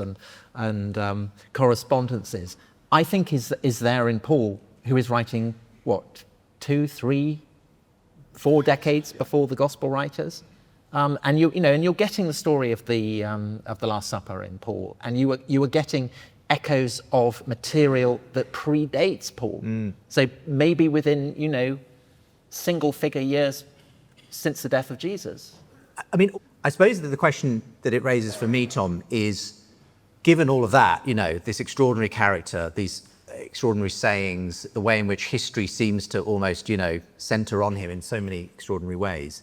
Speaker 2: and correspondences, I think is there in Paul, who is writing, 2, 3, 4 decades before the gospel writers, and you're getting the story of the Last Supper in Paul, and you were getting echoes of material that predates Paul. So maybe within single figure years since the death of Jesus.
Speaker 1: I mean, I suppose that the question that it raises for me, Tom, is, given all of that, this extraordinary character, these extraordinary sayings, the way in which history seems to almost, center on him in so many extraordinary ways,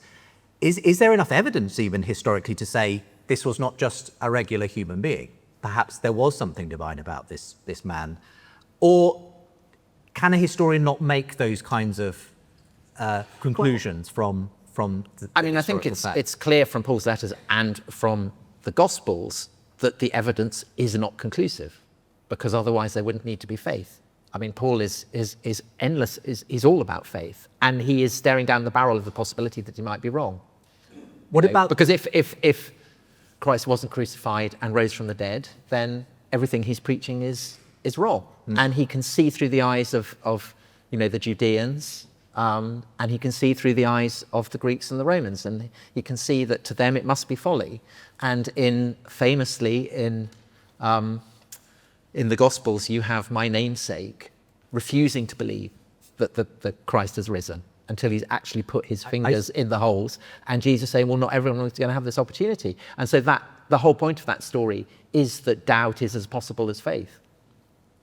Speaker 1: is there enough evidence even historically to say this was not just a regular human being? Perhaps there was something divine about this man. Or can a historian not make those kinds of conclusions from the
Speaker 2: I think it's clear from Paul's letters and from the Gospels that the evidence is not conclusive, because otherwise there wouldn't need to be faith. Paul is endless, is all about faith, and he is staring down the barrel of the possibility that he might be wrong.
Speaker 1: What about...
Speaker 2: Because if Christ wasn't crucified and rose from the dead, then everything he's preaching is wrong. And he can see through the eyes of the Judeans, and he can see through the eyes of the Greeks and the Romans, and he can see that to them it must be folly. And famously in the Gospels, you have my namesake refusing to believe that Christ has risen until he's actually put his fingers in the holes, and Jesus saying, well, not everyone is going to have this opportunity. And so that the whole point of that story is that doubt is as possible as faith.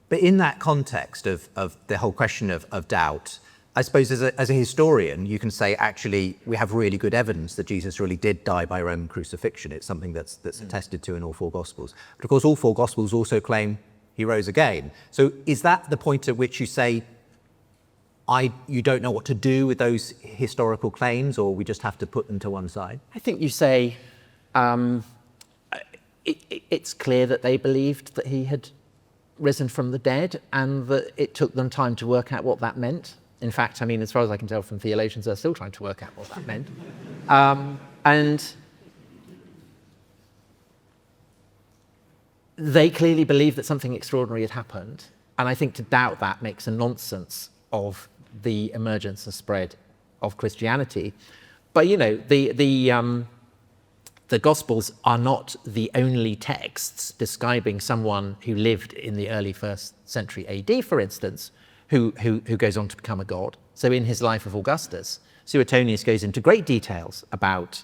Speaker 1: But in that context of the whole question of doubt, I suppose as a historian, you can say, actually, we have really good evidence that Jesus really did die by Roman crucifixion. It's something that's attested to in all 4 Gospels. But of course, all 4 Gospels also claim he rose again. So is that the point at which you say, you don't know what to do with those historical claims, or we just have to put them to one side?
Speaker 2: I think you say it's clear that they believed that he had risen from the dead, and that it took them time to work out what that meant. In fact, I mean, as far as I can tell from theologians, they're still trying to work out what that meant. And they clearly believed that something extraordinary had happened. And I think to doubt that makes a nonsense of the emergence and spread of Christianity. But, you know, the Gospels are not the only texts describing someone who lived in the early 1st century AD, for instance, who goes on to become a god. So in his Life of Augustus, Suetonius goes into great details about,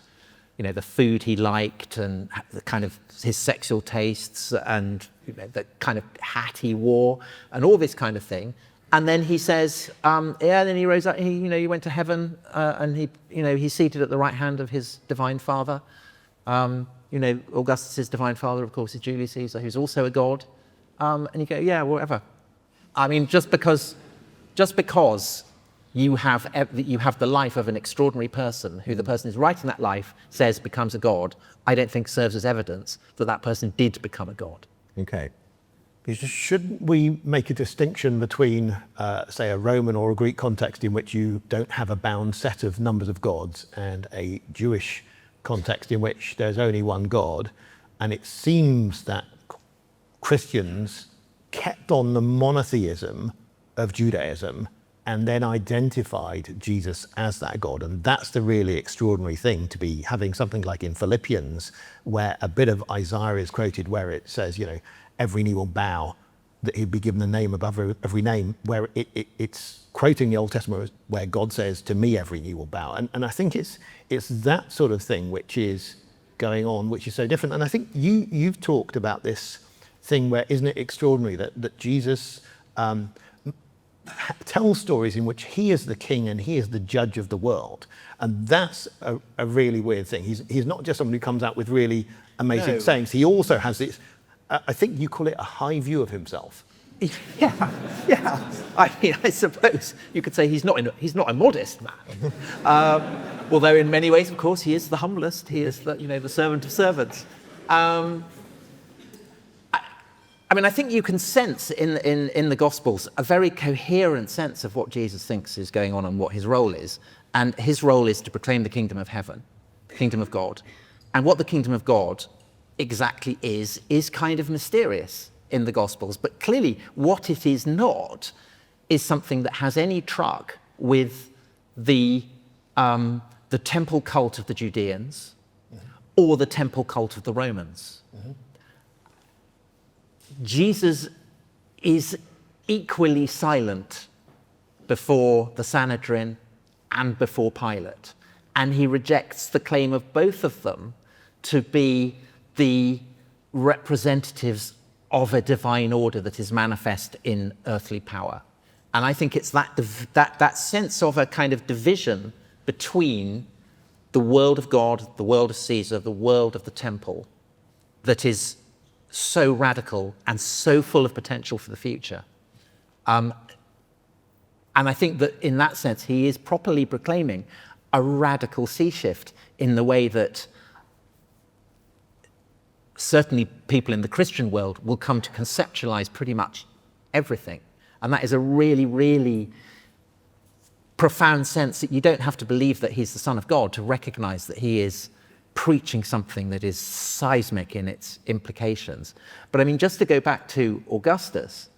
Speaker 2: you know, the food he liked and the kind of his sexual tastes and, you know, the kind of hat he wore and all this kind of thing. And then he says, then he rose up, he went to heaven and he's seated at the right hand of his divine father. Augustus's divine father, of course, is Julius Caesar, who's also a god. And you go, yeah, whatever. I mean, just because you have the life of an extraordinary person who the person who's writing that life says becomes a god, I don't think serves as evidence that that person did become a god.
Speaker 3: Okay. Shouldn't we make a distinction between, say, a Roman or a Greek context in which you don't have a bound set of numbers of gods and a Jewish context in which there's only one God? And it seems that Christians kept on the monotheism of Judaism and then identified Jesus as that God. And that's the really extraordinary thing, to be having something like in Philippians, where a bit of Isaiah is quoted where it says, every knee will bow, that he'd be given the name above every name, where it's quoting the Old Testament where God says, to me every knee will bow. And I think it's that sort of thing which is going on, which is so different. And I think you've talked about this thing where, isn't it extraordinary that Jesus tells stories in which he is the king and he is the judge of the world. And that's a really weird thing. He's not just someone who comes out with really amazing sayings. He also has this, I think you call it a high view of himself.
Speaker 2: Yeah. I mean, I suppose you could say he's not a modest man. Although in many ways, of course, he is the humblest. He is the servant of servants. I think you can sense in the Gospels a very coherent sense of what Jesus thinks is going on and what his role is. And his role is to proclaim the kingdom of heaven, the kingdom of God. And what the kingdom of God exactly is kind of mysterious in the Gospels. But clearly what it is not is something that has any truck with the temple cult of the Judeans or the temple cult of the Romans. Jesus is equally silent before the Sanhedrin and before Pilate, and he rejects the claim of both of them to be the representatives of a divine order that is manifest in earthly power. And I think it's that sense of a kind of division between the world of God, the world of Caesar, the world of the temple, that is so radical and so full of potential for the future. And I think that in that sense, he is properly proclaiming a radical sea shift in the way that certainly people in the Christian world will come to conceptualize pretty much everything. And that is a really, really profound sense that you don't have to believe that he's the Son of God to recognize that he is preaching something that is seismic in its implications. But I mean, just to go back to Augustus,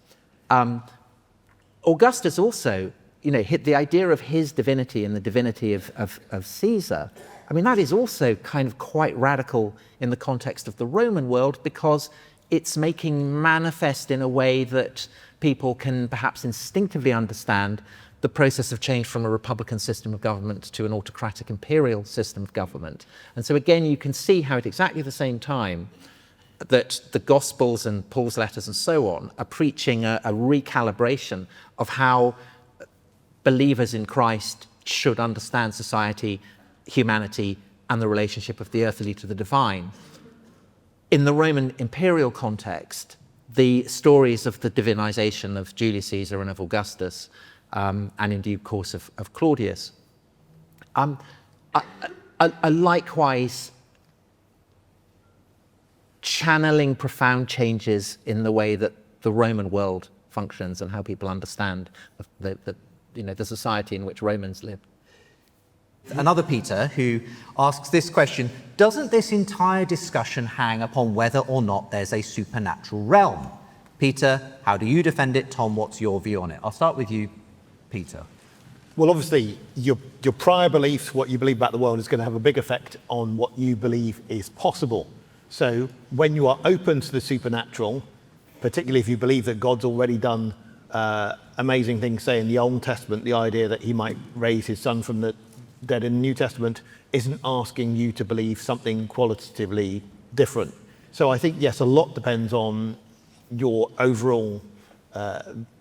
Speaker 2: Augustus also, hit the idea of his divinity and the divinity of Caesar. I mean, that is also kind of quite radical in the context of the Roman world, because it's making manifest in a way that people can perhaps instinctively understand the process of change from a republican system of government to an autocratic imperial system of government. And so again, you can see how at exactly the same time that the Gospels and Paul's letters and so on are preaching a recalibration of how believers in Christ should understand society, humanity, and the relationship of the earthly to the divine. In the Roman imperial context, the stories of the divinization of Julius Caesar and of Augustus and in due course of Claudius. Likewise, channeling profound changes in the way that the Roman world functions and how people understand the society in which Romans lived.
Speaker 1: Another Peter who asks this question: doesn't this entire discussion hang upon whether or not there's a supernatural realm? Peter, how do you defend it? Tom, what's your view on it? I'll start with you, Peter.
Speaker 3: Well, obviously, your prior beliefs, what you believe about the world, is going to have a big effect on what you believe is possible. So when you are open to the supernatural, particularly if you believe that God's already done amazing things, say in the Old Testament, the idea that he might raise his son from the dead in the New Testament isn't asking you to believe something qualitatively different. So I think, yes, a lot depends on your overall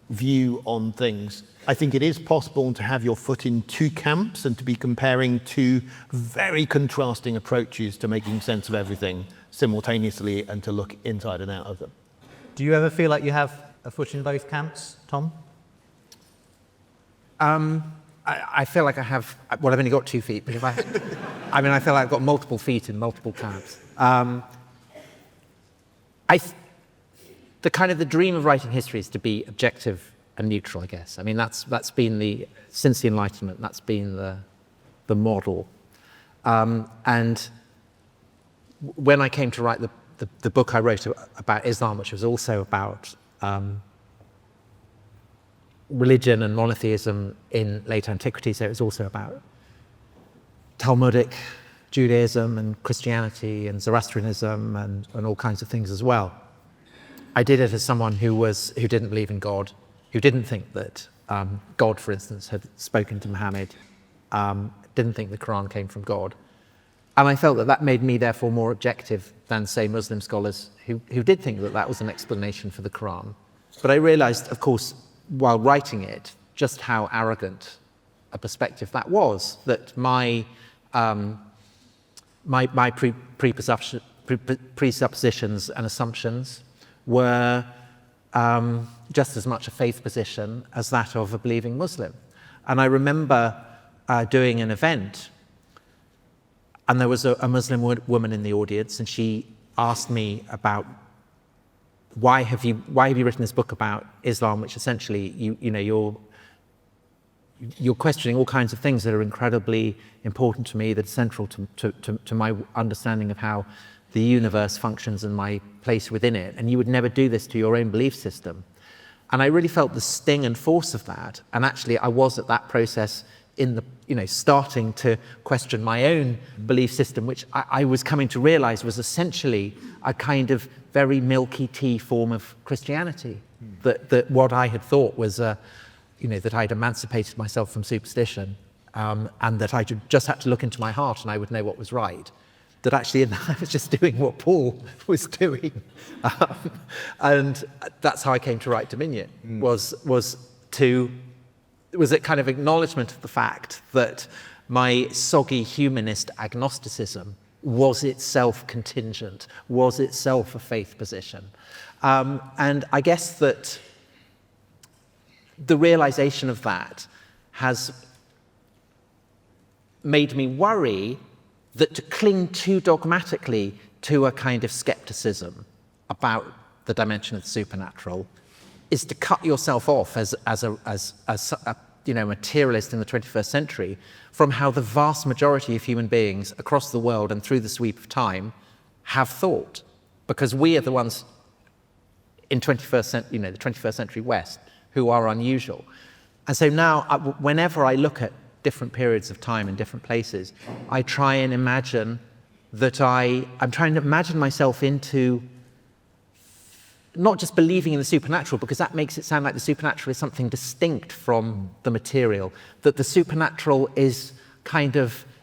Speaker 3: view on things. I think it is possible to have your foot in two camps and to be comparing two very contrasting approaches to making sense of everything simultaneously and to look inside and out of them.
Speaker 1: Do you ever feel like you have a foot in both camps, Tom?
Speaker 2: I feel like I have, well, I've only got 2 feet, but if I feel like I've got multiple feet in multiple camps. The dream of writing history is to be objective and neutral, I guess. I mean, that's been since the Enlightenment, that's been the model. And when I came to write the book I wrote about Islam, which was also about religion and monotheism in late antiquity, so it was also about Talmudic Judaism and Christianity and Zoroastrianism and all kinds of things as well. I did it as someone who didn't believe in God, who didn't think that God, for instance, had spoken to Muhammad, didn't think the Quran came from God. And I felt that made me therefore more objective than, say, Muslim scholars who did think that was an explanation for the Quran. But I realized, of course, while writing it, just how arrogant a perspective that was, that my presuppositions and assumptions were just as much a faith position as that of a believing Muslim. And I remember doing an event, and there was a Muslim woman in the audience, and she asked me about why have you written this book about Islam, which essentially you're questioning all kinds of things that are incredibly important to me, that are central to my understanding of how the universe functions and my place within it, and you would never do this to your own belief system. And I really felt the sting and force of that, and actually I was at that process starting to question my own belief system, which I was coming to realize was essentially a kind of very milky tea form of Christianity. That what I had thought was, that I'd emancipated myself from superstition, and that I just had to look into my heart and I would know what was right. That actually I was just doing what Paul was doing. And that's how I came to write Dominion, was a kind of acknowledgement of the fact that my soggy humanist agnosticism was itself contingent, was itself a faith position. And I guess that the realization of that has made me worry that to cling too dogmatically to a kind of skepticism about the dimension of the supernatural is to cut yourself off as a materialist in the 21st century from how the vast majority of human beings across the world and through the sweep of time have thought, because we are the ones in the 21st century West who are unusual. And so now, whenever I look at different periods of time in different places, I try and imagine that I'm trying to imagine myself into not just believing in the supernatural, because that makes it sound like the supernatural is something distinct from the material, that the supernatural is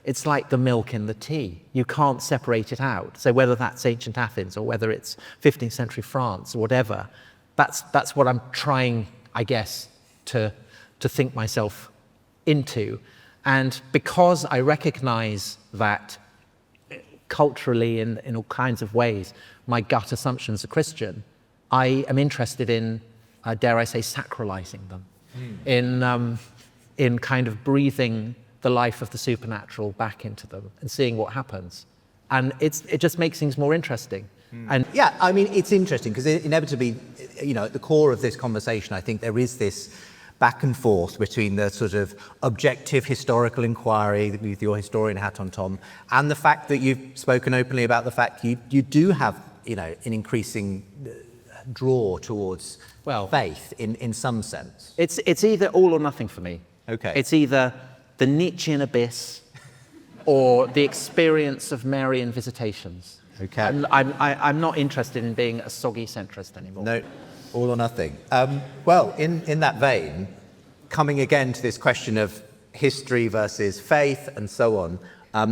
Speaker 2: it's like the milk in the tea. You can't separate it out. So whether that's ancient Athens or whether it's 15th century France or whatever, that's what I'm trying, I guess, to think myself into. And because I recognize that culturally in all kinds of ways, my gut assumptions are Christian, I am interested in, dare I say, sacralizing them. in kind of breathing the life of the supernatural back into them and seeing what happens. And it just makes things more interesting. And
Speaker 1: Yeah, I mean, it's interesting because inevitably, at the core of this conversation, I think there is this back and forth between the sort of objective historical inquiry with your historian hat on, Tom, and the fact that you've spoken openly about the fact you do have, an increasing draw towards faith in some sense.
Speaker 2: it's either all or nothing for me.
Speaker 1: Okay.
Speaker 2: It's either the Nietzschean abyss or the experience of Marian visitations.
Speaker 1: Okay.
Speaker 2: I'm not interested in being a soggy centrist anymore.
Speaker 1: No, all or nothing. Well, in that vein, coming again to this question of history versus faith and so on,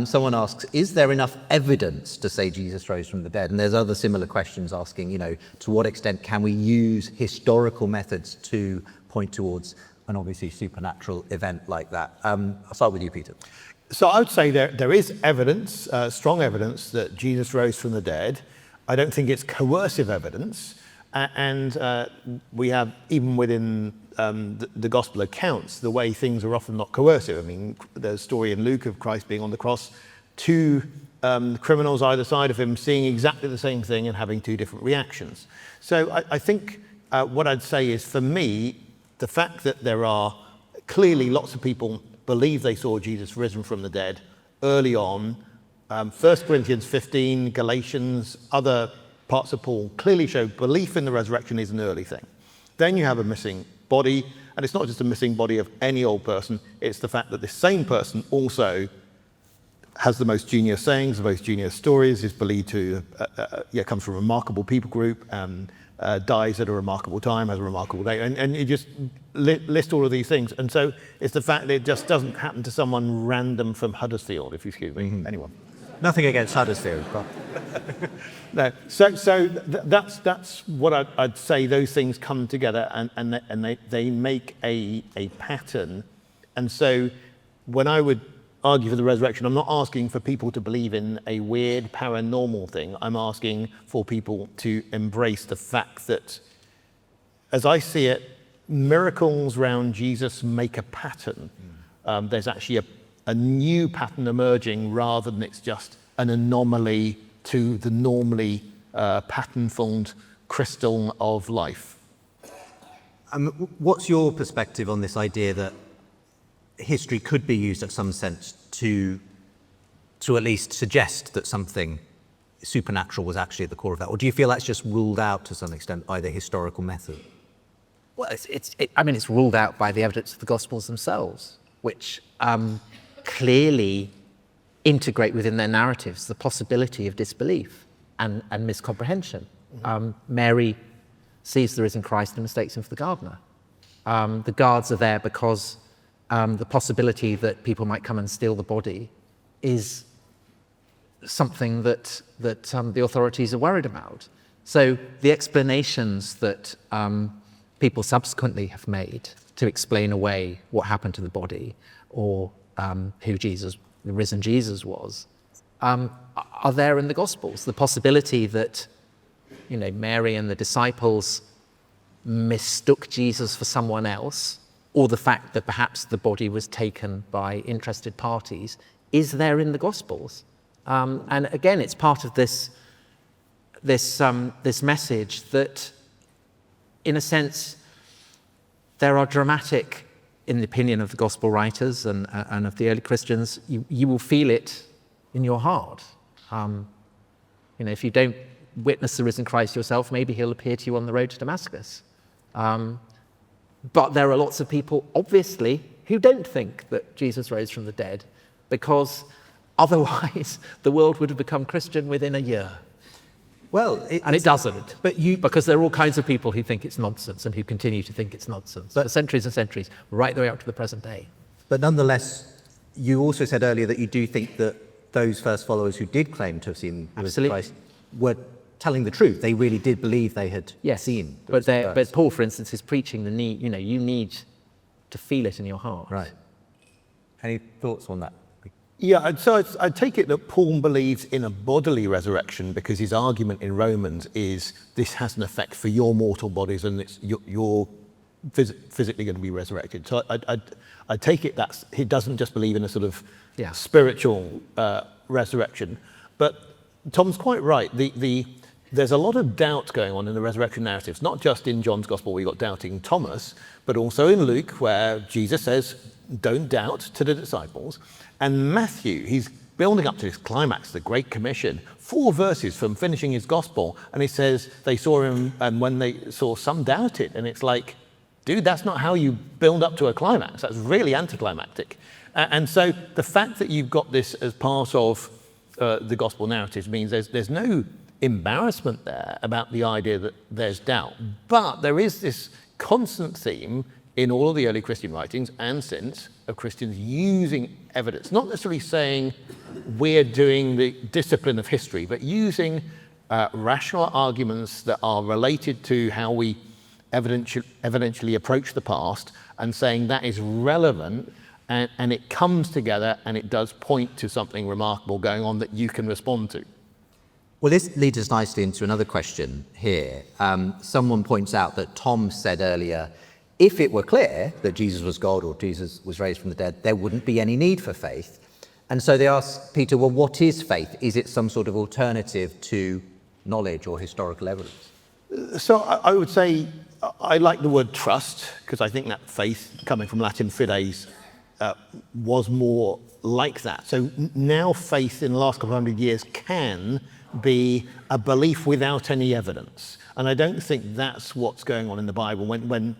Speaker 1: someone asks, is there enough evidence to say Jesus rose from the dead? And there's other similar questions asking, to what extent can we use historical methods to point towards an obviously supernatural event like that? I'll start with you, Peter.
Speaker 3: So I would say there is evidence, strong evidence, that Jesus rose from the dead. I don't think it's coercive evidence. And we have, even within the gospel accounts, the way things are often not coercive. I mean, there's a story in Luke of Christ being on the cross, two criminals either side of him seeing exactly the same thing and having two different reactions. So I think what I'd say is, for me, the fact that there are clearly lots of people believe they saw Jesus risen from the dead early on. 1 Corinthians 15, Galatians, other parts of Paul clearly show belief in the resurrection is an early thing. Then you have a missing body, and it's not just a missing body of any old person, it's the fact that this same person also has the most genius sayings, the most genius stories, is believed to, comes from a remarkable people group, dies at a remarkable time, has a remarkable day, and you just list all of these things. And so it's the fact that it just doesn't happen to someone random from Huddersfield, if you excuse me, anyone.
Speaker 1: Nothing against Huddersfield, but...
Speaker 3: No, so that's what I'd say. Those things come together and they make a pattern. And so when I would argue for the resurrection, I'm not asking for people to believe in a weird paranormal thing. I'm asking for people to embrace the fact that, as I see it, miracles around Jesus make a pattern. There's actually a new pattern emerging, rather than it's just an anomaly to the normally pattern-formed crystal of life.
Speaker 1: What's your perspective on this idea that history could be used in some sense to at least suggest that something supernatural was actually at the core of that? Or do you feel that's just ruled out to some extent by the historical method?
Speaker 2: Well, it's ruled out by the evidence of the Gospels themselves, which clearly integrate within their narratives the possibility of disbelief and miscomprehension. Mary sees the risen Christ and mistakes him for the gardener. The guards are there because the possibility that people might come and steal the body is something that the authorities are worried about. So the explanations that people subsequently have made to explain away what happened to the body, or who the risen Jesus was, are there in the Gospels. The possibility that, Mary and the disciples mistook Jesus for someone else, or the fact that perhaps the body was taken by interested parties, is there in the Gospels. And again, it's part of this message that, in a sense, there are dramatic, in the opinion of the Gospel writers and of the early Christians, you will feel it in your heart. If you don't witness the risen Christ yourself, maybe he'll appear to you on the road to Damascus. But there are lots of people, obviously, who don't think that Jesus rose from the dead, because otherwise the world would have become Christian within a year.
Speaker 1: Well,
Speaker 2: and it doesn't.
Speaker 1: But
Speaker 2: because there are all kinds of people who think it's nonsense and who continue to think it's nonsense for centuries and centuries, right the way up to the present day.
Speaker 1: But nonetheless, you also said earlier that you do think that those first followers who did claim to have seen the risen Christ were telling the truth. They really did believe they had seen.
Speaker 2: But Paul, for instance, is preaching the need. You need to feel it in your heart.
Speaker 1: Right. Any thoughts on that?
Speaker 3: Yeah, so I take it that Paul believes in a bodily resurrection, because his argument in Romans is this has an effect for your mortal bodies, and it's your physically going to be resurrected. So I take it that he doesn't just believe in a sort of
Speaker 2: Yeah.
Speaker 3: spiritual resurrection. But Tom's quite right. There's a lot of doubt going on in the resurrection narratives, not just in John's Gospel where you've got doubting Thomas, but also in Luke where Jesus says, don't doubt to the disciples. And Matthew, he's building up to this climax, the Great Commission, 4 verses from finishing his Gospel, and he says they saw him, and when they saw, some doubted. And it's like, dude, that's not how you build up to a climax. That's really anticlimactic. And so the fact that you've got this as part of the Gospel narratives means there's no embarrassment there about the idea that there's doubt. But there is this constant theme in all of the early Christian writings and since of Christians using evidence, not necessarily saying we're doing the discipline of history, but using rational arguments that are related to how we evidentially approach the past and saying that is relevant and it comes together and it does point to something remarkable going on that you can respond to.
Speaker 1: Well, this leads us nicely into another question here. Someone points out that Tom said earlier, if it were clear that Jesus was God or Jesus was raised from the dead, there wouldn't be any need for faith. And so they ask Peter, well, what is faith? Is it some sort of alternative to knowledge or historical evidence?
Speaker 3: So I would say I like the word trust, because I think that faith, coming from Latin fides, was more like that. So now faith in the last couple of hundred years can be a belief without any evidence. And I don't think that's what's going on in the Bible. When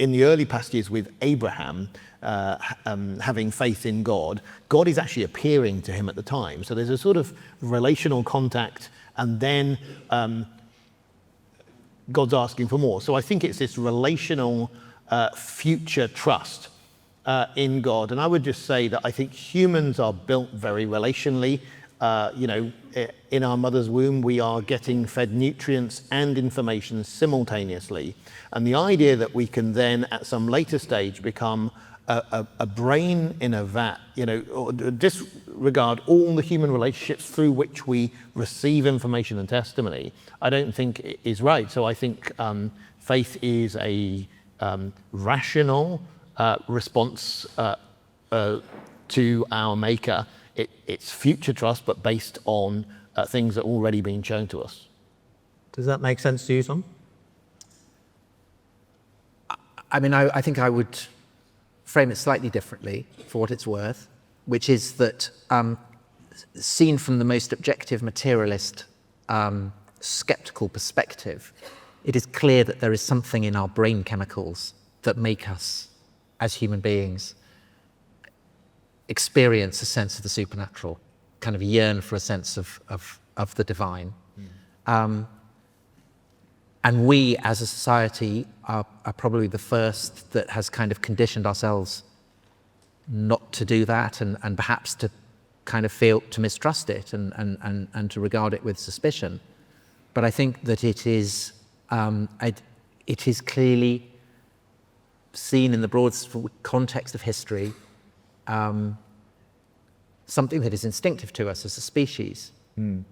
Speaker 3: in the early passages with Abraham having faith in God, God is actually appearing to him at the time. So there's a sort of relational contact, and then God's asking for more. So I think it's this relational future trust in God. And I would just say that I think humans are built very relationally. In our mother's womb, we are getting fed nutrients and information simultaneously. And the idea that we can then, at some later stage, become a brain in a vat, or disregard all the human relationships through which we receive information and testimony, I don't think is right. So I think faith is a rational response to our Maker. It's future trust, but based on things that are already being shown to us.
Speaker 1: Does that make sense to you, Tom?
Speaker 2: I mean, I think I would frame it slightly differently for what it's worth, which is that seen from the most objective materialist skeptical perspective, it is clear that there is something in our brain chemicals that make us, as human beings, experience a sense of the supernatural, kind of yearn for a sense of the divine. And we, as a society, are probably the first that has kind of conditioned ourselves not to do that, and perhaps to kind of feel to mistrust it and to regard it with suspicion. But I think that it is clearly seen in the broad context of history, something that is instinctive to us as a species. And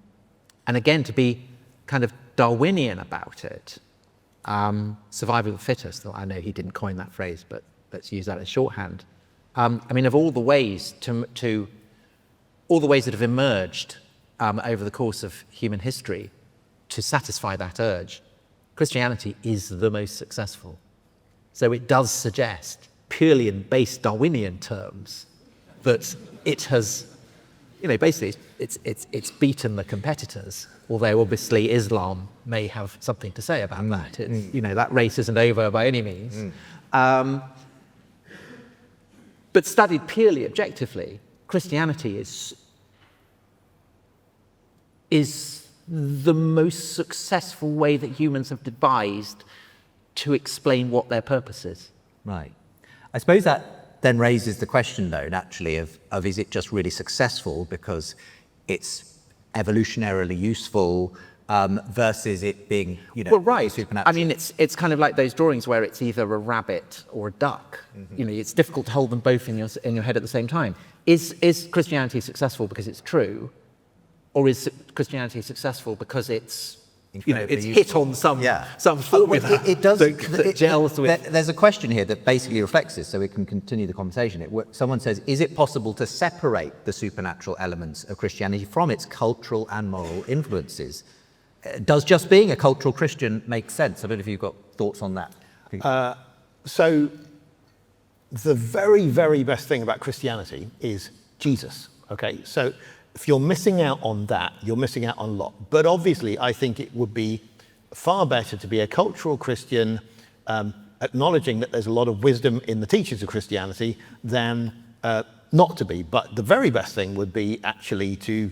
Speaker 2: again, to be kind of Darwinian about it, survival of the fittest, I know he didn't coin that phrase, but let's use that as shorthand. I mean, of all the ways all the ways that have emerged over the course of human history to satisfy that urge, Christianity is the most successful. So it does suggest, purely in base Darwinian terms, that it has, basically it's beaten the competitors. Although obviously Islam may have something to say about that. It's, that race isn't over by any means. But studied purely objectively, Christianity is the most successful way that humans have devised to explain what their purpose is.
Speaker 1: Right. I suppose that then raises the question, though, naturally, of is it just really successful because it's evolutionarily useful versus it being,
Speaker 2: well, right.
Speaker 1: supernatural?
Speaker 2: I mean, it's kind of like those drawings where it's either a rabbit or a duck. It's difficult to hold them both in your head at the same time. Is Christianity successful because it's true, or is Christianity successful because it's it's hit on some formula
Speaker 1: it does.
Speaker 2: that gels with.
Speaker 1: There's a question here that basically reflects this, so we can continue the conversation. Someone says, is it possible to separate the supernatural elements of Christianity from its cultural and moral influences? Does just being a cultural Christian make sense? I don't know if you've got thoughts on that.
Speaker 3: So the very, very best thing about Christianity is Jesus, okay? So if you're missing out on that, you're missing out on a lot. But obviously, I think it would be far better to be a cultural Christian, acknowledging that there's a lot of wisdom in the teachings of Christianity, than not to be. But the very best thing would be actually to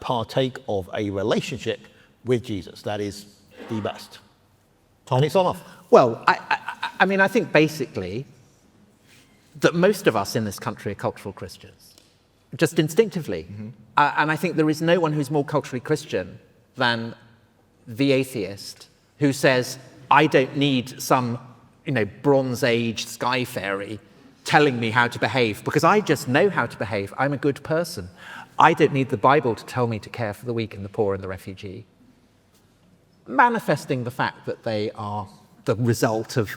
Speaker 3: partake of a relationship with Jesus. That is the best. Tom? And it's on off.
Speaker 2: Well, I mean, I think basically that most of us in this country are cultural Christians, just instinctively. And I think there is no one who's more culturally Christian than the atheist who says, I don't need some, Bronze Age sky fairy telling me how to behave, because I just know how to behave. I'm a good person. I don't need the Bible to tell me to care for the weak and the poor and the refugee. Manifesting the fact that they are the result of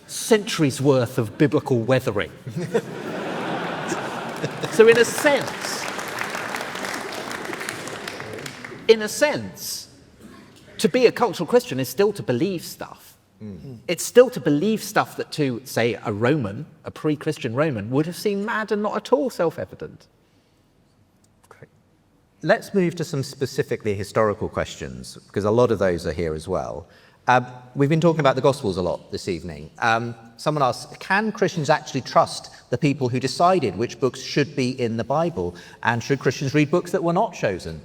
Speaker 2: centuries worth of biblical weathering. So in a sense, to be a cultural Christian is still to believe stuff. It's still to believe stuff that to, say, a pre-Christian Roman, would have seemed mad and not at all self-evident.
Speaker 1: Let's move to some specifically historical questions, because a lot of those are here as well. We've been talking about the Gospels a lot this evening. Someone asked, can Christians actually trust the people who decided which books should be in the Bible? And should Christians read books that were not chosen?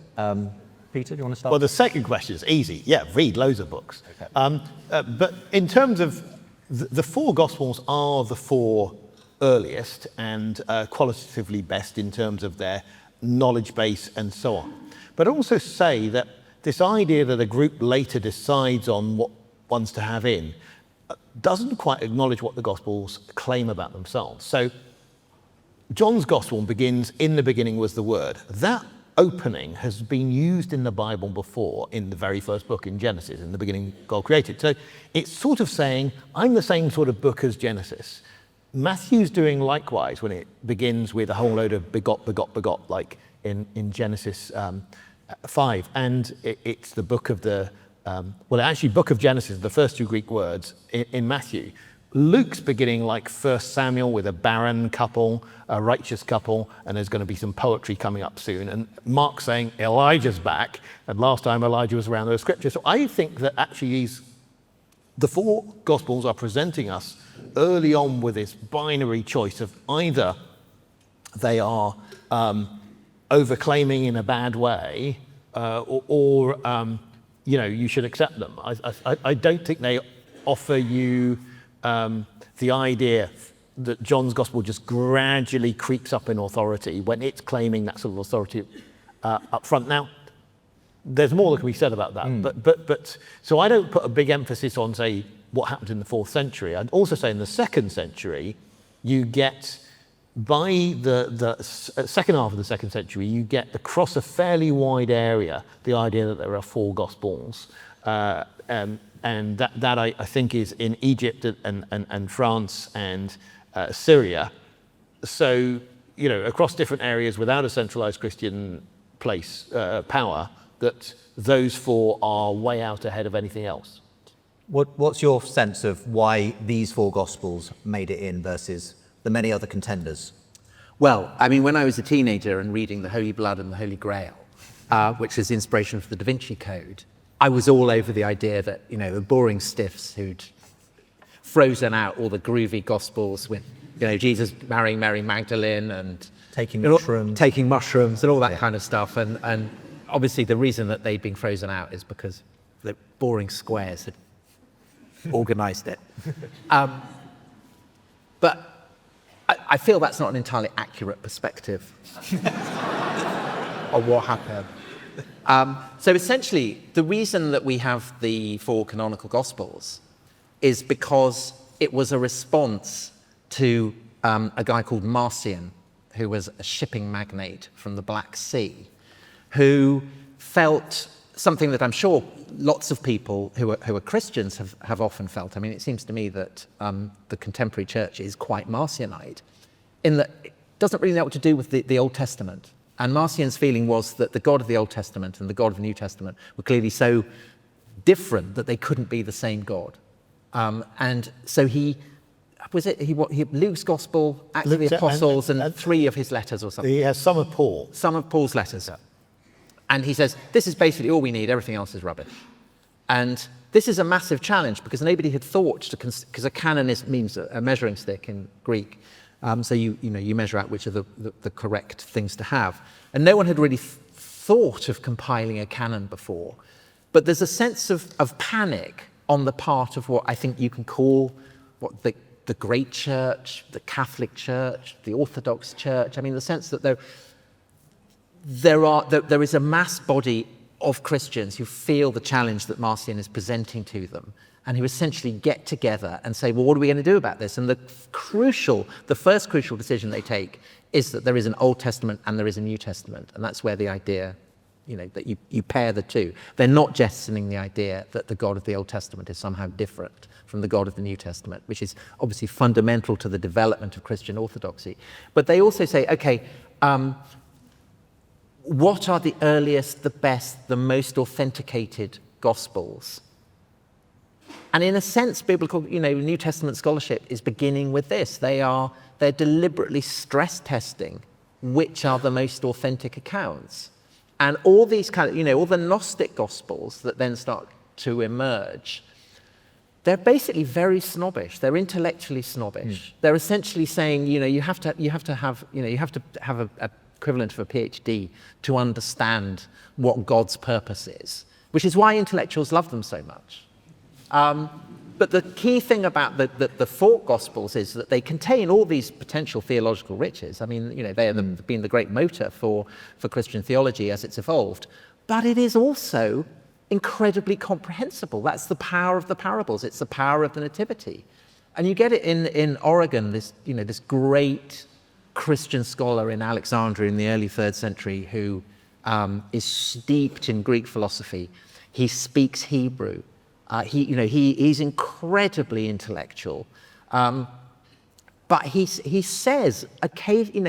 Speaker 1: Peter, do you want to start?
Speaker 3: Well, the second question is easy. Yeah, read loads of books. Okay. But in terms of the four Gospels are the four earliest and qualitatively best in terms of their knowledge base and so on. But also say that this idea that a group later decides on what ones to have in doesn't quite acknowledge what the Gospels claim about themselves. So John's Gospel begins, in the beginning was the Word. That opening has been used in the Bible before, in the very first book, in Genesis. In the beginning, God created. So it's sort of saying, I'm the same sort of book as Genesis. Matthew's doing likewise when it begins with a whole load of begot, like in Genesis 5. And it's the book of the, book of Genesis, the first two Greek words in Matthew. Luke's beginning like 1 Samuel with a barren couple, a righteous couple, and there's going to be some poetry coming up soon. And Mark's saying Elijah's back, and last time Elijah was around those scriptures. So I think that actually the four Gospels are presenting us early on with this binary choice of either they are overclaiming in a bad way, or you should accept them. I don't think they offer you the idea that John's Gospel just gradually creeps up in authority when it's claiming that sort of authority up front. Now, there's more that can be said about that, but so I don't put a big emphasis on, say, what happened in the 4th century. I'd also say in the 2nd century, you get, by the second half of the 2nd century, you get across a fairly wide area the idea that there are four Gospels. And that I think is in Egypt and France and Syria. So, across different areas without a centralized Christian power, that those four are way out ahead of anything else.
Speaker 1: What's your sense of why these four Gospels made it in versus the many other contenders?
Speaker 2: Well, I mean, when I was a teenager and reading the Holy Blood and the Holy Grail, which is inspiration for the Da Vinci Code, I was all over the idea that, the boring stiffs who'd frozen out all the groovy Gospels with, Jesus marrying Mary Magdalene and
Speaker 1: taking mushrooms
Speaker 2: and all that kind of stuff. And obviously the reason that they'd been frozen out is because the boring squares had organized it. But I feel that's not an entirely accurate perspective of what happened. So essentially, the reason that we have the four canonical Gospels is because it was a response to a guy called Marcion, who was a shipping magnate from the Black Sea, who felt something that I'm sure lots of people who are Christians have often felt. I mean, it seems to me that the contemporary church is quite Marcionite in that it doesn't really know what to do with the Old Testament. And Marcion's feeling was that the God of the Old Testament and the God of the New Testament were clearly so different that they couldn't be the same God. And so Luke's Gospel, Acts of the Apostles, and 3 of his letters or something.
Speaker 3: He has some of Paul.
Speaker 2: Some of Paul's letters. And he says, this is basically all we need, everything else is rubbish. And this is a massive challenge because nobody had thought, because a canon means a measuring stick in Greek. So you measure out which are the correct things to have. And no one had really thought of compiling a canon before. But there's a sense of panic on the part of what I think you can call what the great church, the Catholic Church, the Orthodox Church. I mean, the sense that there is a mass body of Christians who feel the challenge that Marcion is presenting to them, and who essentially get together and say, well, what are we going to do about this? And the first crucial decision they take is that there is an Old Testament and there is a New Testament. And that's where the idea, that you pair the two. They're not jettisoning the idea that the God of the Old Testament is somehow different from the God of the New Testament, which is obviously fundamental to the development of Christian orthodoxy. But they also say, okay, what are the earliest, the best, the most authenticated Gospels? And in a sense, biblical, New Testament scholarship is beginning with this. They're deliberately stress testing which are the most authentic accounts. And all these all the Gnostic Gospels that then start to emerge, they're basically very snobbish. They're intellectually snobbish. They're essentially saying, you have to have a equivalent of a PhD to understand what God's purpose is, which is why intellectuals love them so much. But the key thing about the Fork Gospels is that they contain all these potential theological riches. I mean, they have been the great motor for Christian theology as it's evolved. But it is also incredibly comprehensible. That's the power of the parables. It's the power of the nativity. And you get it in Oregon, this great Christian scholar in Alexandria in the early 3rd century who is steeped in Greek philosophy. He speaks Hebrew. He's incredibly intellectual, but he says,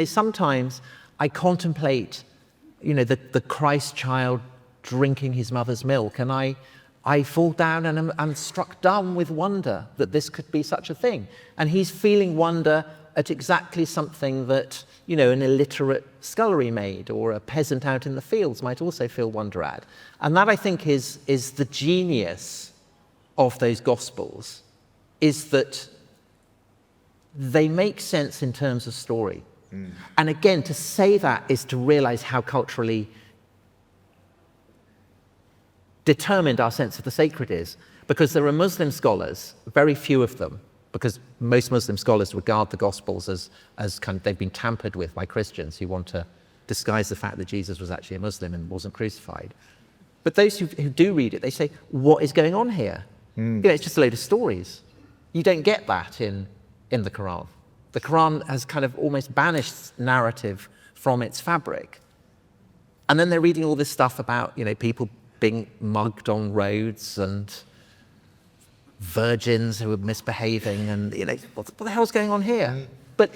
Speaker 2: sometimes I contemplate, the Christ child drinking his mother's milk, and I fall down and I'm struck dumb with wonder that this could be such a thing. And he's feeling wonder at exactly something that, an illiterate scullery maid or a peasant out in the fields might also feel wonder at. And that, I think, is the genius of those Gospels, is that they make sense in terms of story. And again, to say that is to realize how culturally determined our sense of the sacred is. Because there are Muslim scholars, very few of them, because most Muslim scholars regard the Gospels as they've been tampered with by Christians who want to disguise the fact that Jesus was actually a Muslim and wasn't crucified. But those who do read it, they say, what is going on here? It's just a load of stories. You don't get that in the Quran. The Quran has kind of almost banished narrative from its fabric. And then they're reading all this stuff about, people being mugged on roads and virgins who were misbehaving and, what the hell's going on here? But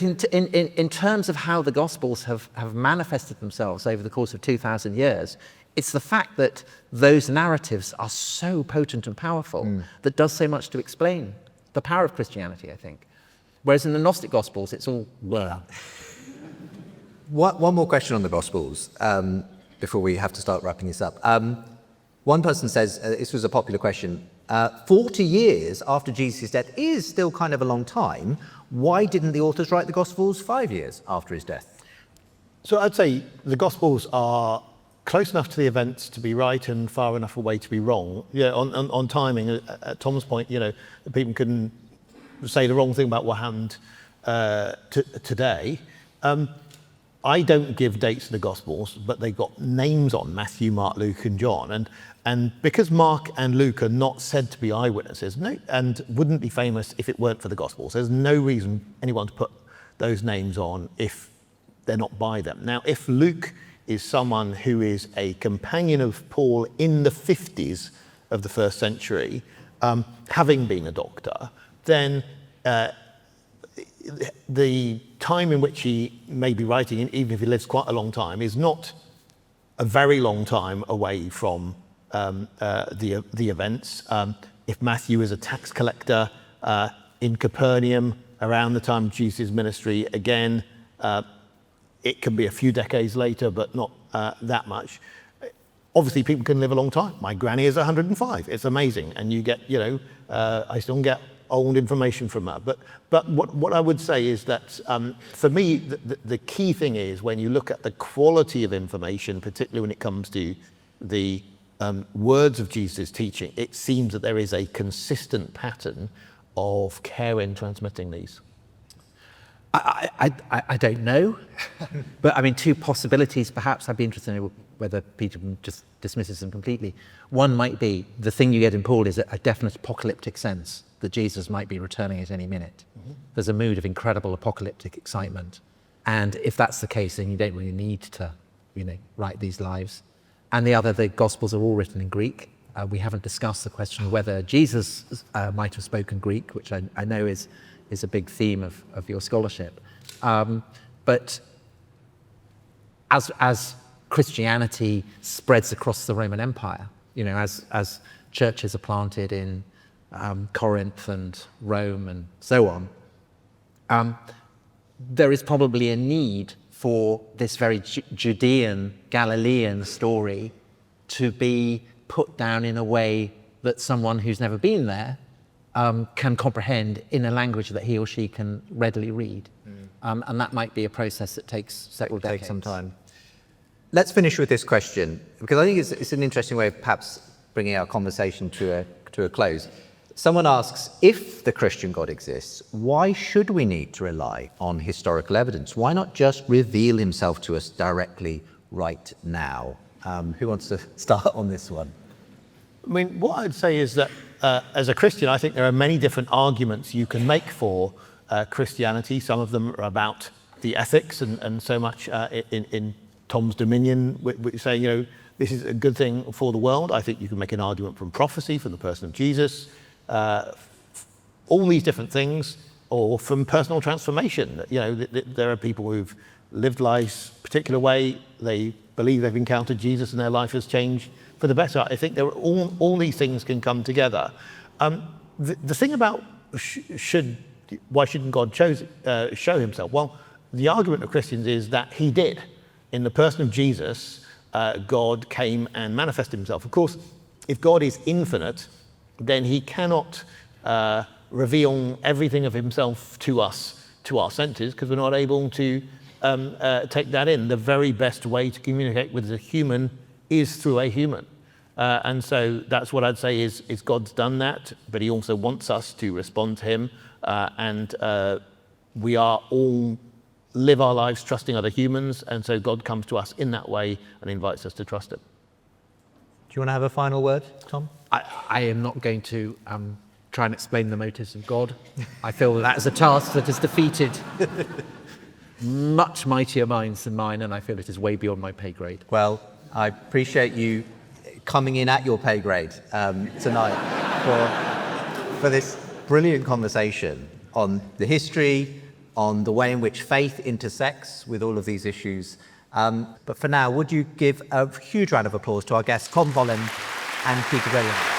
Speaker 2: in terms of how the Gospels have manifested themselves over the course of 2,000 years, it's the fact that those narratives are so potent and powerful that does so much to explain the power of Christianity, I think. Whereas in the Gnostic Gospels, it's all blah.
Speaker 1: One more question on the Gospels before we have to start wrapping this up. One person says, this was a popular question, 40 years after Jesus' death is still kind of a long time. Why didn't the authors write the Gospels 5 years after his death?
Speaker 3: So I'd say the Gospels are close enough to the events to be right and far enough away to be wrong. On timing, at Tom's point, people can say the wrong thing about what happened today. I don't give dates to the Gospels, but they got names on Matthew, Mark, Luke, and John. And because Mark and Luke are not said to be eyewitnesses, and wouldn't be famous if it weren't for the Gospels, there's no reason anyone to put those names on if they're not by them. Now, if Luke is someone who is a companion of Paul in the 50s of the first century, having been a doctor, then the time in which he may be writing, even if he lives quite a long time, is not a very long time away from the events. If Matthew is a tax collector in Capernaum around the time of Jesus' ministry, again, it can be a few decades later, but not that much. Obviously, people can live a long time. My granny is 105. It's amazing. And you get, I still get old information from her. But what I would say is that for me, the key thing is when you look at the quality of information, particularly when it comes to the words of Jesus' teaching, it seems that there is a consistent pattern of care in transmitting these.
Speaker 2: I don't know, but I mean, two possibilities perhaps. I'd be interested in whether Peter just dismisses them completely. One might be the thing you get in Paul is a definite apocalyptic sense that Jesus might be returning at any minute. Mm-hmm. There's a mood of incredible apocalyptic excitement. And if that's the case, then you don't really need to, write these lives. And the other, the Gospels are all written in Greek. We haven't discussed the question of whether Jesus might have spoken Greek, which I know is a big theme of your scholarship. But as Christianity spreads across the Roman Empire, as churches are planted in Corinth and Rome and so on, there is probably a need for this very Judean, Galilean story to be put down in a way that someone who's never been there can comprehend in a language that he or she can readily read. And that might be a process that takes several decades.
Speaker 1: Take some time. Let's finish with this question, because I think it's an interesting way of perhaps bringing our conversation to a close. Someone asks, if the Christian God exists, why should we need to rely on historical evidence? Why not just reveal himself to us directly right now? Who wants to start on this one?
Speaker 3: I mean, what I'd say is that as a Christian, I think there are many different arguments you can make for Christianity. Some of them are about the ethics and so much in Tom's Dominion, we say, this is a good thing for the world. I think you can make an argument from prophecy, from the person of Jesus, all these different things, or from personal transformation. There are people who've lived lives a particular way. They believe they've encountered Jesus and their life has changed for the better. I think there are all these things can come together. The thing about why shouldn't God show himself? Well, the argument of Christians is that he did. In the person of Jesus, God came and manifested himself. Of course, if God is infinite, then he cannot reveal everything of himself to us, to our senses, because we're not able to take that in. The very best way to communicate with a human is through a human. And so that's what I'd say is God's done that, but he also wants us to respond to him. And we are all live our lives trusting other humans, and so God comes to us in that way and invites us to trust him.
Speaker 1: Do you want to have a final word, Tom?
Speaker 2: I am not going to try and explain the motives of God. I feel that is a task that has defeated much mightier minds than mine, and I feel it is way beyond my pay grade.
Speaker 1: Well, I appreciate you coming in at your pay grade tonight for this brilliant conversation on the history, on the way in which faith intersects with all of these issues. But for now, would you give a huge round of applause to our guests, Tom Vollen and Peter J.